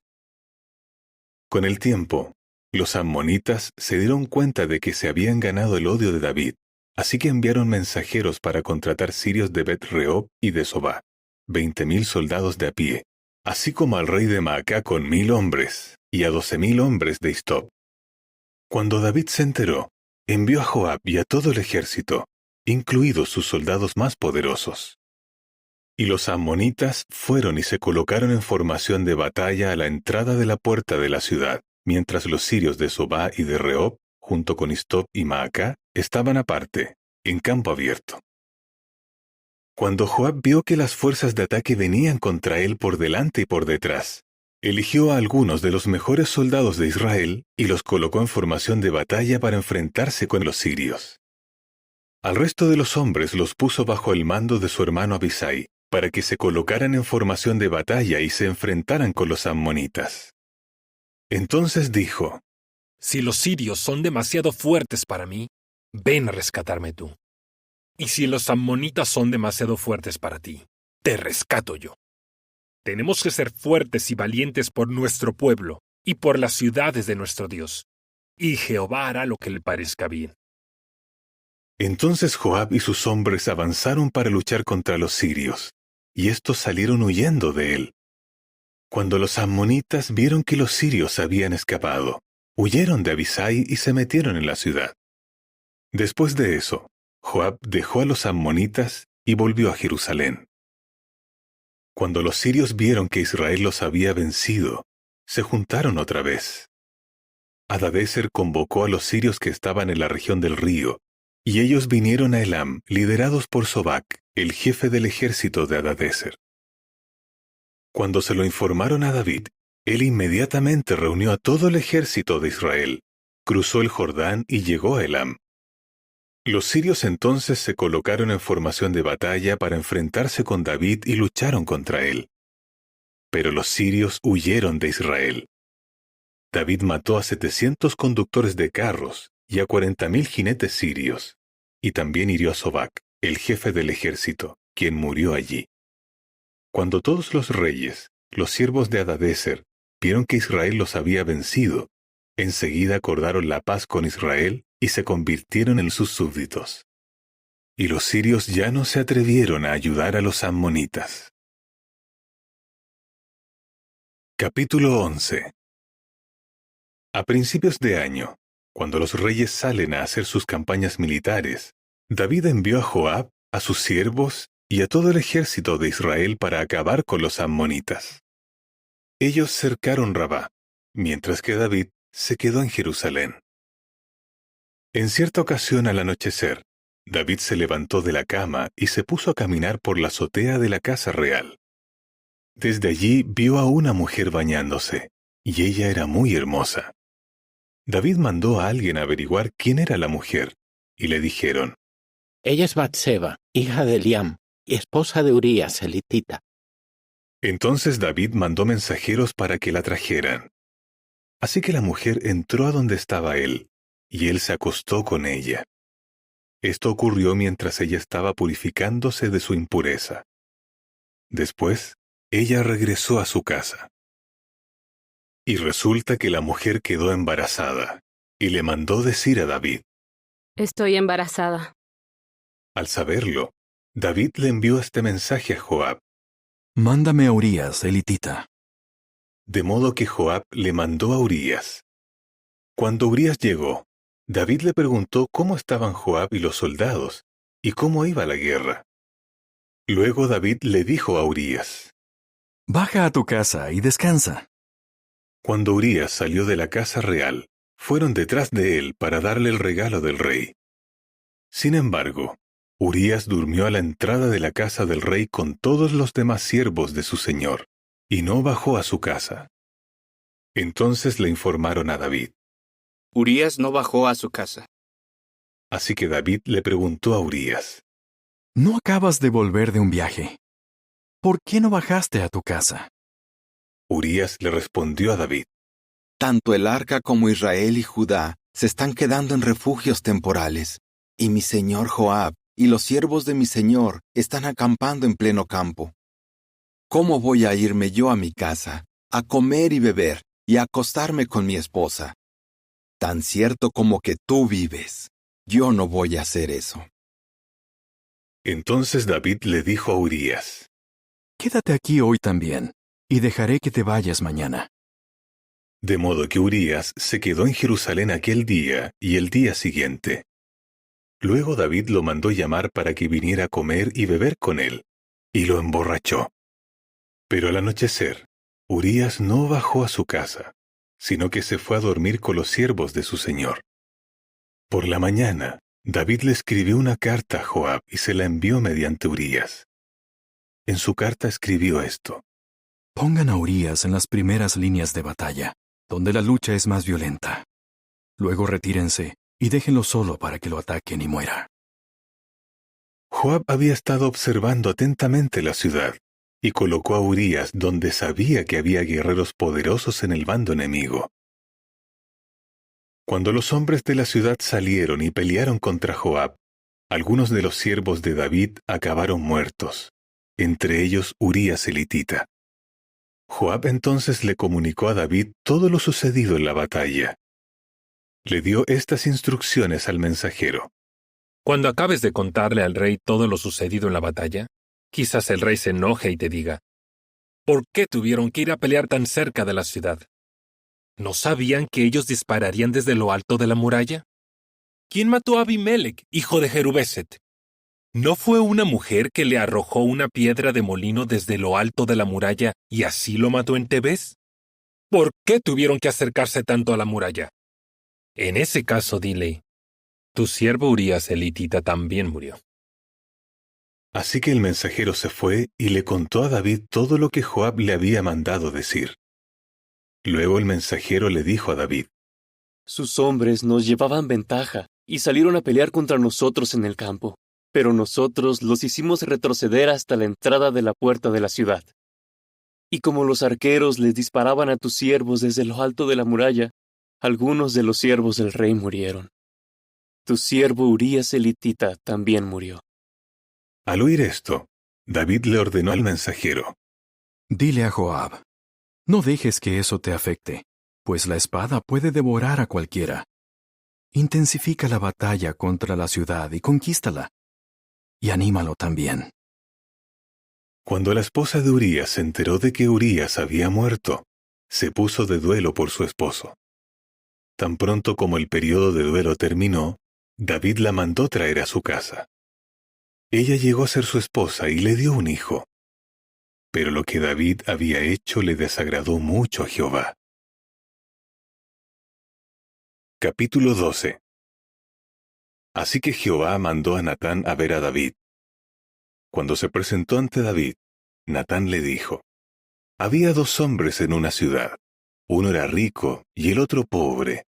Con el tiempo, los amonitas se dieron cuenta de que se habían ganado el odio de David, así que enviaron mensajeros para contratar sirios de Bet-Rehob y de Sobá. 20,000 soldados de a pie, así como al rey de Maacá con 1,000 hombres, y a 12,000 hombres de Istop. Cuando David se enteró, envió a Joab y a todo el ejército, incluidos sus soldados más poderosos. Y los ammonitas fueron y se colocaron en formación de batalla a la entrada de la puerta de la ciudad, mientras los sirios de Sobá y de Rehob, junto con Istop y Maacá, estaban aparte, en campo abierto. Cuando Joab vio que las fuerzas de ataque venían contra él por delante y por detrás, eligió a algunos de los mejores soldados de Israel y los colocó en formación de batalla para enfrentarse con los sirios. Al resto de los hombres los puso bajo el mando de su hermano Abisai, para que se colocaran en formación de batalla y se enfrentaran con los ammonitas. Entonces dijo: Si los sirios son demasiado fuertes para mí, ven a rescatarme tú. Y si los ammonitas son demasiado fuertes para ti, te rescato yo. Tenemos que ser fuertes y valientes por nuestro pueblo y por las ciudades de nuestro Dios, y Jehová hará lo que le parezca bien. Entonces Joab y sus hombres avanzaron para luchar contra los sirios, y estos salieron huyendo de él. Cuando los ammonitas vieron que los sirios habían escapado, huyeron de Abisai y se metieron en la ciudad. Después de eso, Joab dejó a los ammonitas y volvió a Jerusalén. Cuando los sirios vieron que Israel los había vencido, se juntaron otra vez. Hadadezer convocó a los sirios que estaban en la región del río, y ellos vinieron a Elam, liderados por Sobac, el jefe del ejército de Hadadezer. Cuando se lo informaron a David, él inmediatamente reunió a todo el ejército de Israel, cruzó el Jordán y llegó a Elam. Los sirios entonces se colocaron en formación de batalla para enfrentarse con David y lucharon contra él. Pero los sirios huyeron de Israel. David mató a 700 conductores de carros y a 40,000 jinetes sirios, y también hirió a Sobac, el jefe del ejército, quien murió allí. Cuando todos los reyes, los siervos de Hadadezer, vieron que Israel los había vencido, enseguida acordaron la paz con Israel y se convirtieron en sus súbditos. Y los sirios ya no se atrevieron a ayudar a los ammonitas. Capítulo 11. A principios de año, cuando los reyes salen a hacer sus campañas militares, David envió a Joab, a sus siervos y a todo el ejército de Israel para acabar con los ammonitas. Ellos cercaron Rabá, mientras que David se quedó en Jerusalén. En cierta ocasión al anochecer, David se levantó de la cama y se puso a caminar por la azotea de la casa real. Desde allí vio a una mujer bañándose, y ella era muy hermosa. David mandó a alguien a averiguar quién era la mujer, y le dijeron: Ella es Batseba, hija de Eliam, y esposa de Urías el hitita. Entonces David mandó mensajeros para que la trajeran. Así que la mujer entró a donde estaba él, y él se acostó con ella. Esto ocurrió mientras ella estaba purificándose de su impureza. Después, ella regresó a su casa. Y resulta que la mujer quedó embarazada, y le mandó decir a David: Estoy embarazada. Al saberlo, David le envió este mensaje a Joab: Mándame a Urías, el hitita. De modo que Joab le mandó a Urías. Cuando Urías llegó, David le preguntó cómo estaban Joab y los soldados, y cómo iba la guerra. Luego David le dijo a Urías: Baja a tu casa y descansa. Cuando Urías salió de la casa real, fueron detrás de él para darle el regalo del rey. Sin embargo, Urías durmió a la entrada de la casa del rey con todos los demás siervos de su señor, y no bajó a su casa. Entonces le informaron a David. Urías no bajó a su casa. Así que David le preguntó a Urías: No acabas de volver de un viaje. ¿Por qué no bajaste a tu casa? Urías le respondió a David: Tanto el arca como Israel y Judá se están quedando en refugios temporales, y mi señor Joab y los siervos de mi señor están acampando en pleno campo. ¿Cómo voy a irme yo a mi casa, a comer y beber, y a acostarme con mi esposa? Tan cierto como que tú vives, yo no voy a hacer eso. Entonces David le dijo a Urías: quédate aquí hoy también, y dejaré que te vayas mañana. De modo que Urías se quedó en Jerusalén aquel día y el día siguiente. Luego David lo mandó llamar para que viniera a comer y beber con él, y lo emborrachó. Pero al anochecer, Urías no bajó a su casa, sino que se fue a dormir con los siervos de su señor. Por la mañana, David le escribió una carta a Joab y se la envió mediante Urías. En su carta escribió esto: Pongan a Urías en las primeras líneas de batalla, donde la lucha es más violenta. Luego retírense y déjenlo solo para que lo ataquen y muera. Joab había estado observando atentamente la ciudad y colocó a Urías donde sabía que había guerreros poderosos en el bando enemigo. Cuando los hombres de la ciudad salieron y pelearon contra Joab, algunos de los siervos de David acabaron muertos, entre ellos Urías elitita. Joab entonces le comunicó a David todo lo sucedido en la batalla. Le dio estas instrucciones al mensajero. Cuando acabes de contarle al rey todo lo sucedido en la batalla, quizás el rey se enoje y te diga: ¿por qué tuvieron que ir a pelear tan cerca de la ciudad? ¿No sabían que ellos dispararían desde lo alto de la muralla? ¿Quién mató a Abimelech, hijo de Jerubeset? ¿No fue una mujer que le arrojó una piedra de molino desde lo alto de la muralla y así lo mató en Tebes? ¿Por qué tuvieron que acercarse tanto a la muralla? En ese caso dile: tu siervo Urías elitita también murió. Así que el mensajero se fue y le contó a David todo lo que Joab le había mandado decir. Luego el mensajero le dijo a David: Sus hombres nos llevaban ventaja y salieron a pelear contra nosotros en el campo, pero nosotros los hicimos retroceder hasta la entrada de la puerta de la ciudad. Y como los arqueros les disparaban a tus siervos desde lo alto de la muralla, algunos de los siervos del rey murieron. Tu siervo Urías elitita también murió. Al oír esto, David le ordenó al mensajero: Dile a Joab: no dejes que eso te afecte, pues la espada puede devorar a cualquiera. Intensifica la batalla contra la ciudad y conquístala. Y anímalo también. Cuando la esposa de Urías se enteró de que Urías había muerto, se puso de duelo por su esposo. Tan pronto como el periodo de duelo terminó, David la mandó traer a su casa. Ella llegó a ser su esposa y le dio un hijo. Pero lo que David había hecho le desagradó mucho a Jehová. Capítulo 12. Así que Jehová mandó a Natán a ver a David. Cuando se presentó ante David, Natán le dijo: había dos hombres en una ciudad. Uno era rico y el otro pobre.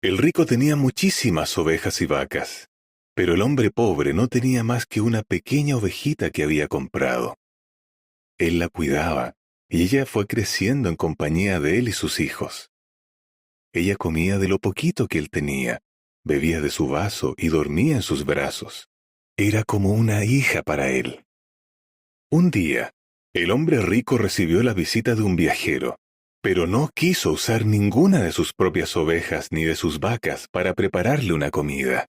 El rico tenía muchísimas ovejas y vacas, pero el hombre pobre no tenía más que una pequeña ovejita que había comprado. Él la cuidaba, y ella fue creciendo en compañía de él y sus hijos. Ella comía de lo poquito que él tenía, bebía de su vaso y dormía en sus brazos. Era como una hija para él. Un día, el hombre rico recibió la visita de un viajero, pero no quiso usar ninguna de sus propias ovejas ni de sus vacas para prepararle una comida.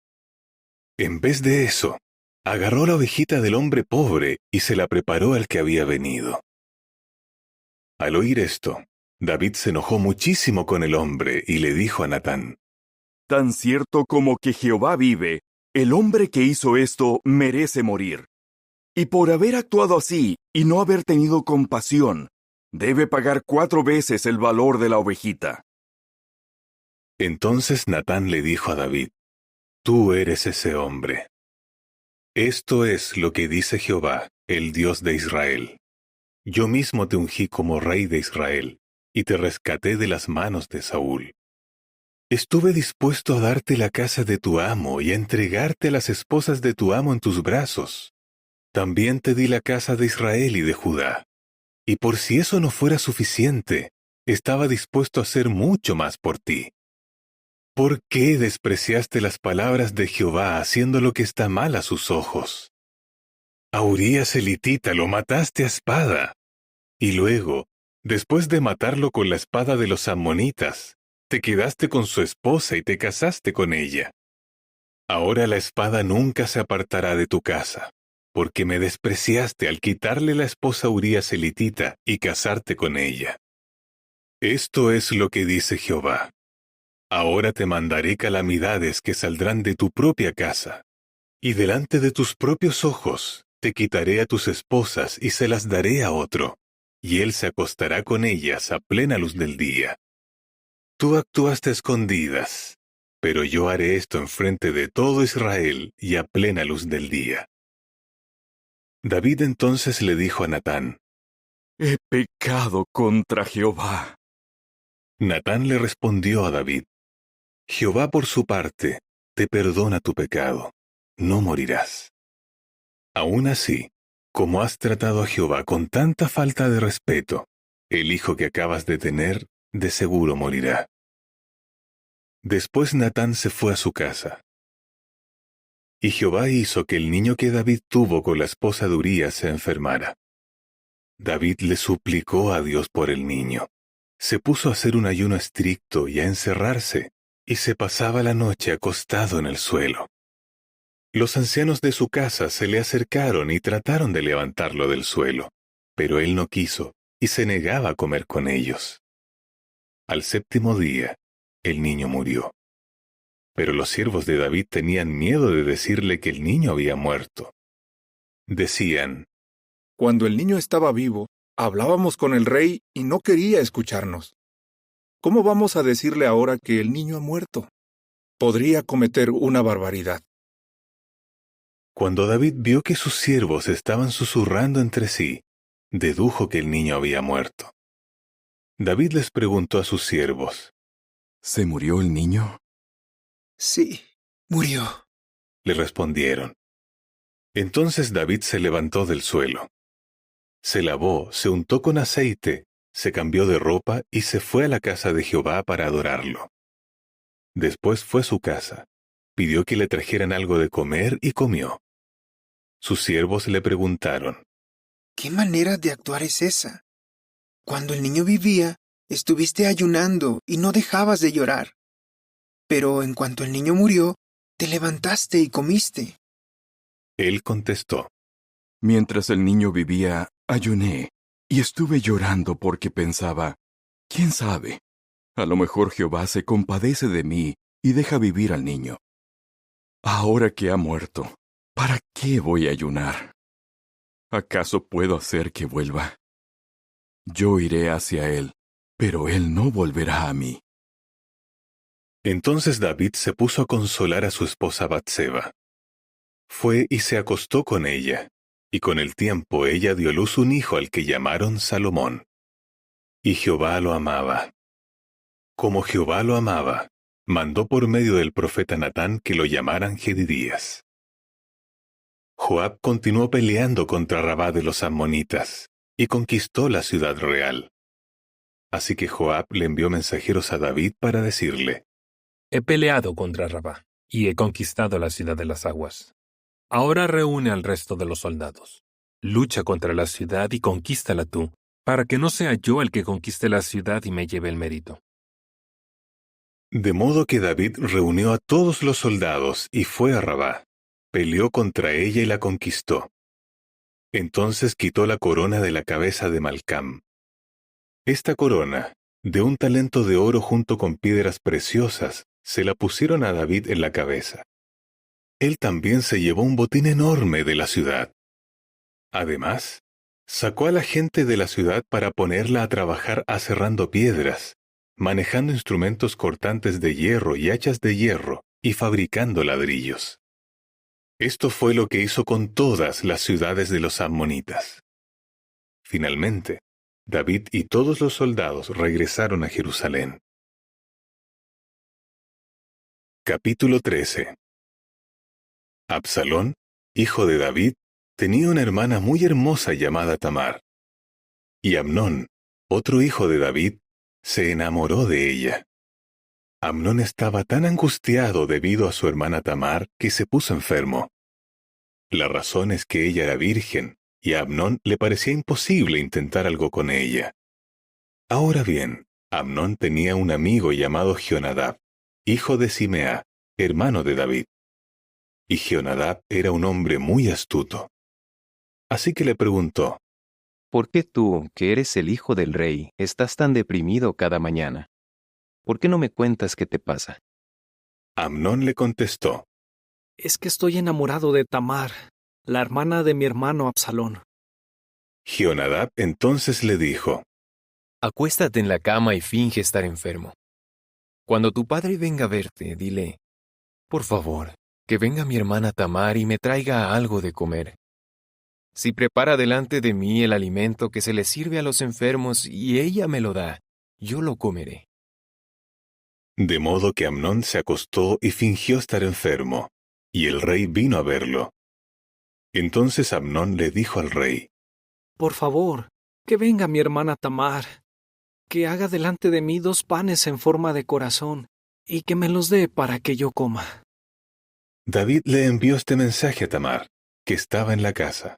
En vez de eso, agarró la ovejita del hombre pobre y se la preparó al que había venido. Al oír esto, David se enojó muchísimo con el hombre y le dijo a Natán: Tan cierto como que Jehová vive, el hombre que hizo esto merece morir. Y por haber actuado así y no haber tenido compasión, debe pagar 4 veces el valor de la ovejita. Entonces Natán le dijo a David: tú eres ese hombre. Esto es lo que dice Jehová, el Dios de Israel. Yo mismo te ungí como rey de Israel, y te rescaté de las manos de Saúl. Estuve dispuesto a darte la casa de tu amo y a entregarte a las esposas de tu amo en tus brazos. También te di la casa de Israel y de Judá. Y por si eso no fuera suficiente, estaba dispuesto a hacer mucho más por ti. ¿Por qué despreciaste las palabras de Jehová haciendo lo que está mal a sus ojos? A Urías elitita lo mataste a espada. Y luego, después de matarlo con la espada de los ammonitas, te quedaste con su esposa y te casaste con ella. Ahora la espada nunca se apartará de tu casa, porque me despreciaste al quitarle la esposa a Urías elitita y casarte con ella. Esto es lo que dice Jehová. Ahora te mandaré calamidades que saldrán de tu propia casa, y delante de tus propios ojos te quitaré a tus esposas y se las daré a otro, y él se acostará con ellas a plena luz del día. Tú actuaste a escondidas, pero yo haré esto enfrente de todo Israel y a plena luz del día. David entonces le dijo a Natán: He pecado contra Jehová. Natán le respondió a David: Jehová por su parte te perdona tu pecado, no morirás. Aún así, como has tratado a Jehová con tanta falta de respeto, el hijo que acabas de tener de seguro morirá. Después Natán se fue a su casa. Y Jehová hizo que el niño que David tuvo con la esposa de Urías se enfermara. David le suplicó a Dios por el niño. Se puso a hacer un ayuno estricto y a encerrarse, y se pasaba la noche acostado en el suelo. Los ancianos de su casa se le acercaron y trataron de levantarlo del suelo, pero él no quiso y se negaba a comer con ellos. Al séptimo día, el niño murió. Pero los siervos de David tenían miedo de decirle que el niño había muerto. Decían: Cuando el niño estaba vivo, hablábamos con el rey y no quería escucharnos. ¿Cómo vamos a decirle ahora que el niño ha muerto? Podría cometer una barbaridad. Cuando David vio que sus siervos estaban susurrando entre sí, dedujo que el niño había muerto. David les preguntó a sus siervos: ¿Se murió el niño? Sí, murió, le respondieron. Entonces David se levantó del suelo. Se lavó, se untó con aceite, se cambió de ropa y se fue a la casa de Jehová para adorarlo. Después fue a su casa, pidió que le trajeran algo de comer y comió. Sus siervos le preguntaron: ¿Qué manera de actuar es esa? Cuando el niño vivía, estuviste ayunando y no dejabas de llorar. Pero en cuanto el niño murió, te levantaste y comiste. Él contestó: Mientras el niño vivía, ayuné, y estuve llorando porque pensaba: ¿quién sabe? A lo mejor Jehová se compadece de mí y deja vivir al niño. Ahora que ha muerto, ¿para qué voy a ayunar? ¿Acaso puedo hacer que vuelva? Yo iré hacia él, pero él no volverá a mí. Entonces David se puso a consolar a su esposa Batseba. Fue y se acostó con ella, y con el tiempo ella dio a luz un hijo al que llamaron Salomón. Y Jehová lo amaba. Como Jehová lo amaba, mandó por medio del profeta Natán que lo llamaran Jedidías. Joab continuó peleando contra Rabá de los ammonitas, y conquistó la ciudad real. Así que Joab le envió mensajeros a David para decirle: He peleado contra Rabá, y he conquistado la ciudad de las aguas. Ahora reúne al resto de los soldados. Lucha contra la ciudad y conquístala tú, para que no sea yo el que conquiste la ciudad y me lleve el mérito. De modo que David reunió a todos los soldados y fue a Rabá, peleó contra ella y la conquistó. Entonces quitó la corona de la cabeza de Malcam. Esta corona, de un talento de oro junto con piedras preciosas, se la pusieron a David en la cabeza. Él también se llevó un botín enorme de la ciudad. Además, sacó a la gente de la ciudad para ponerla a trabajar aserrando piedras, manejando instrumentos cortantes de hierro y hachas de hierro, y fabricando ladrillos. Esto fue lo que hizo con todas las ciudades de los ammonitas. Finalmente, David y todos los soldados regresaron a Jerusalén. Capítulo 13. Absalón, hijo de David, tenía una hermana muy hermosa llamada Tamar. Y Amnón, otro hijo de David, se enamoró de ella. Amnón estaba tan angustiado debido a su hermana Tamar que se puso enfermo. La razón es que ella era virgen, y a Amnón le parecía imposible intentar algo con ella. Ahora bien, Amnón tenía un amigo llamado Jonadab, hijo de Simea, hermano de David. Y Jonadab era un hombre muy astuto. Así que le preguntó, ¿por qué tú, que eres el hijo del rey, estás tan deprimido cada mañana? ¿Por qué no me cuentas qué te pasa? Amnón le contestó, es que estoy enamorado de Tamar, la hermana de mi hermano Absalón. Jonadab entonces le dijo, acuéstate en la cama y finge estar enfermo. Cuando tu padre venga a verte, dile, por favor, que venga mi hermana Tamar y me traiga algo de comer. Si prepara delante de mí el alimento que se le sirve a los enfermos y ella me lo da, yo lo comeré. De modo que Amnón se acostó y fingió estar enfermo, y el rey vino a verlo. Entonces Amnón le dijo al rey, por favor, que venga mi hermana Tamar, que haga delante de mí 2 panes en forma de corazón, y que me los dé para que yo coma. David le envió este mensaje a Tamar, que estaba en la casa.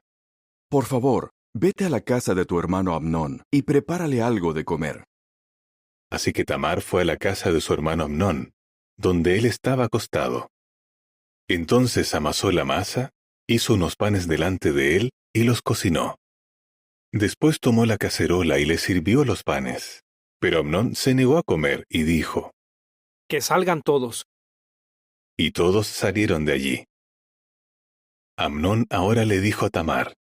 Por favor, vete a la casa de tu hermano Amnón y prepárale algo de comer. Así que Tamar fue a la casa de su hermano Amnón, donde él estaba acostado. Entonces amasó la masa, hizo unos panes delante de él y los cocinó. Después tomó la cacerola y le sirvió los panes. Pero Amnón se negó a comer y dijo, que salgan todos. Y todos salieron de allí. Amnón ahora le dijo a Tamar,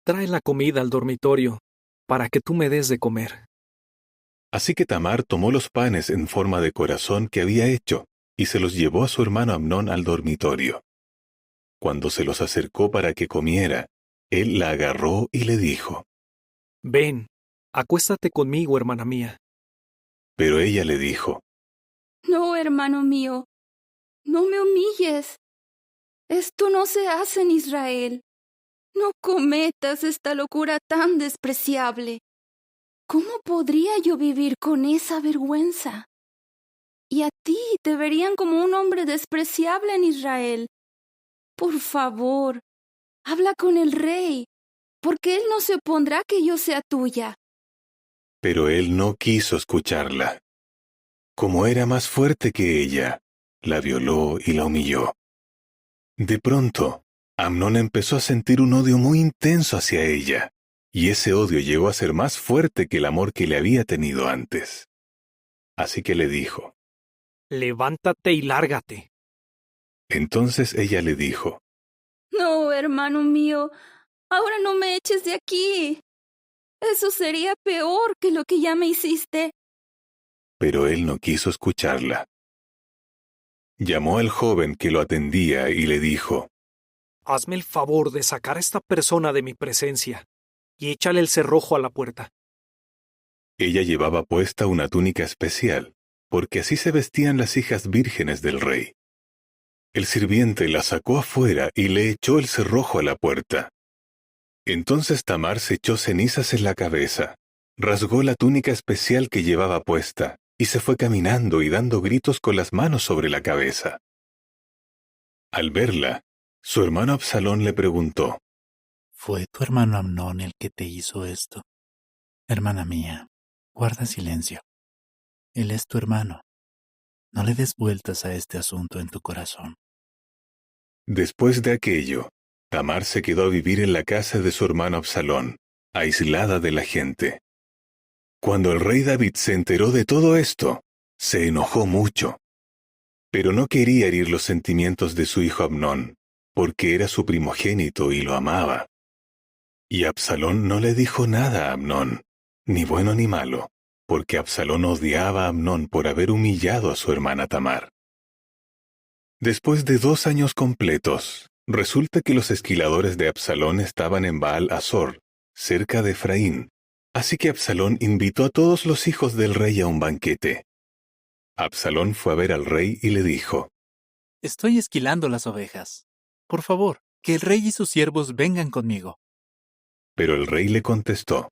trae la comida al dormitorio, para que tú me des de comer. Así que Tamar tomó los panes en forma de corazón que había hecho, y se los llevó a su hermano Amnón al dormitorio. Cuando se los acercó para que comiera, él la agarró y le dijo, ven, acuéstate conmigo, hermana mía. Pero ella le dijo, no, hermano mío, no me humilles. Esto no se hace en Israel. No cometas esta locura tan despreciable. ¿Cómo podría yo vivir con esa vergüenza? Y a ti te verían como un hombre despreciable en Israel. Por favor, habla con el rey, porque él no se opondrá que yo sea tuya. Pero él no quiso escucharla. Como era más fuerte que ella, la violó y la humilló. De pronto, Amnón empezó a sentir un odio muy intenso hacia ella, y ese odio llegó a ser más fuerte que el amor que le había tenido antes. Así que le dijo, levántate y lárgate. Entonces ella le dijo, no, hermano mío, ahora no me eches de aquí. Eso sería peor que lo que ya me hiciste. Pero él no quiso escucharla. Llamó al joven que lo atendía y le dijo, hazme el favor de sacar a esta persona de mi presencia y échale el cerrojo a la puerta. Ella llevaba puesta una túnica especial, porque así se vestían las hijas vírgenes del rey. El sirviente la sacó afuera y le echó el cerrojo a la puerta. Entonces Tamar se echó cenizas en la cabeza, rasgó la túnica especial que llevaba puesta, y se fue caminando y dando gritos con las manos sobre la cabeza. Al verla, su hermano Absalón le preguntó, ¿fue tu hermano Amnón el que te hizo esto? Hermana mía, guarda silencio. Él es tu hermano. No le des vueltas a este asunto en tu corazón. Después de aquello, Tamar se quedó a vivir en la casa de su hermano Absalón, aislada de la gente. Cuando el rey David se enteró de todo esto, se enojó mucho. Pero no quería herir los sentimientos de su hijo Amnón, porque era su primogénito y lo amaba. Y Absalón no le dijo nada a Amnón, ni bueno ni malo, porque Absalón odiaba a Amnón por haber humillado a su hermana Tamar. Después de 2 años completos, resulta que los esquiladores de Absalón estaban en Baal Azor, cerca de Efraín, así que Absalón invitó a todos los hijos del rey a un banquete. Absalón fue a ver al rey y le dijo, estoy esquilando las ovejas. Por favor, que el rey y sus siervos vengan conmigo. Pero el rey le contestó,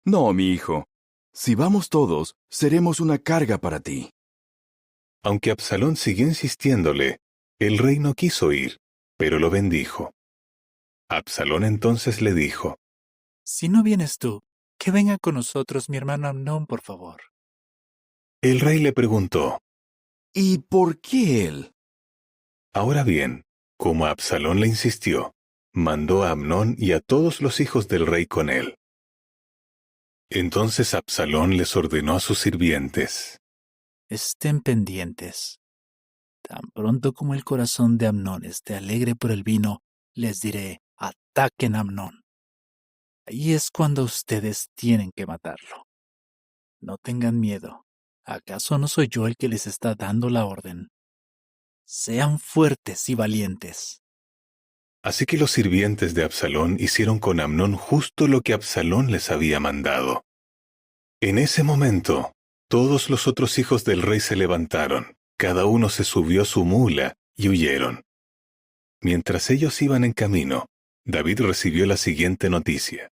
no, mi hijo. Si vamos todos, seremos una carga para ti. Aunque Absalón siguió insistiéndole, el rey no quiso ir, pero lo bendijo. Absalón entonces le dijo, si no vienes tú, que venga con nosotros mi hermano Amnón, por favor. El rey le preguntó, ¿y por qué él? Ahora bien, como Absalón le insistió, mandó a Amnón y a todos los hijos del rey con él. Entonces Absalón les ordenó a sus sirvientes: Estén pendientes. Tan pronto como el corazón de Amnón esté alegre por el vino, les diré: ataquen a Amnón. Ahí es cuando ustedes tienen que matarlo. No tengan miedo. ¿Acaso no soy yo el que les está dando la orden? Sean fuertes y valientes. Así que los sirvientes de Absalón hicieron con Amnón justo lo que Absalón les había mandado. En ese momento, todos los otros hijos del rey se levantaron, cada uno se subió a su mula y huyeron. Mientras ellos iban en camino, David recibió la siguiente noticia: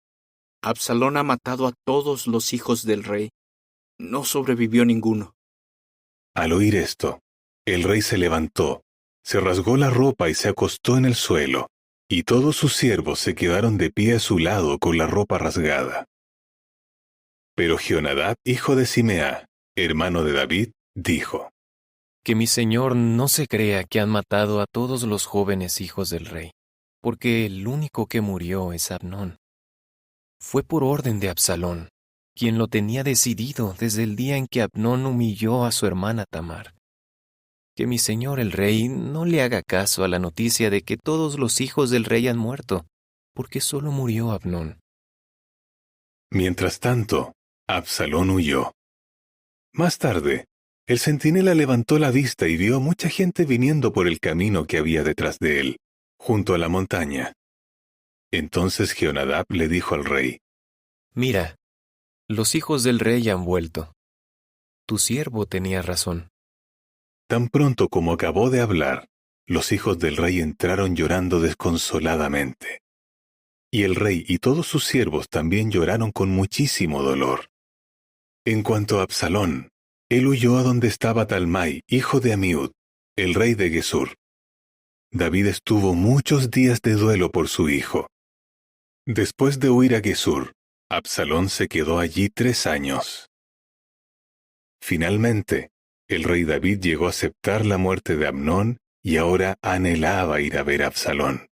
Absalón ha matado a todos los hijos del rey. No sobrevivió ninguno. Al oír esto, el rey se levantó, se rasgó la ropa y se acostó en el suelo, y todos sus siervos se quedaron de pie a su lado con la ropa rasgada. Pero Jonadab, hijo de Simea, hermano de David, dijo: Que mi señor no se crea que han matado a todos los jóvenes hijos del rey, porque el único que murió es Amnón. Fue por orden de Absalón, quien lo tenía decidido desde el día en que Amnón humilló a su hermana Tamar. Que mi señor el rey no le haga caso a la noticia de que todos los hijos del rey han muerto, porque solo murió Amnón. Mientras tanto, Absalón huyó. Más tarde, el centinela levantó la vista y vio mucha gente viniendo por el camino que había detrás de él, junto a la montaña. Entonces Jonadab le dijo al rey: Mira, los hijos del rey han vuelto. Tu siervo tenía razón. Tan pronto como acabó de hablar, los hijos del rey entraron llorando desconsoladamente. Y el rey y todos sus siervos también lloraron con muchísimo dolor. En cuanto a Absalón, él huyó a donde estaba Talmai, hijo de Amiud, el rey de Gesur. David estuvo muchos días de duelo por su hijo. Después de huir a Gesur, Absalón se quedó allí 3 años. Finalmente, el rey David llegó a aceptar la muerte de Amnón y ahora anhelaba ir a ver a Absalón.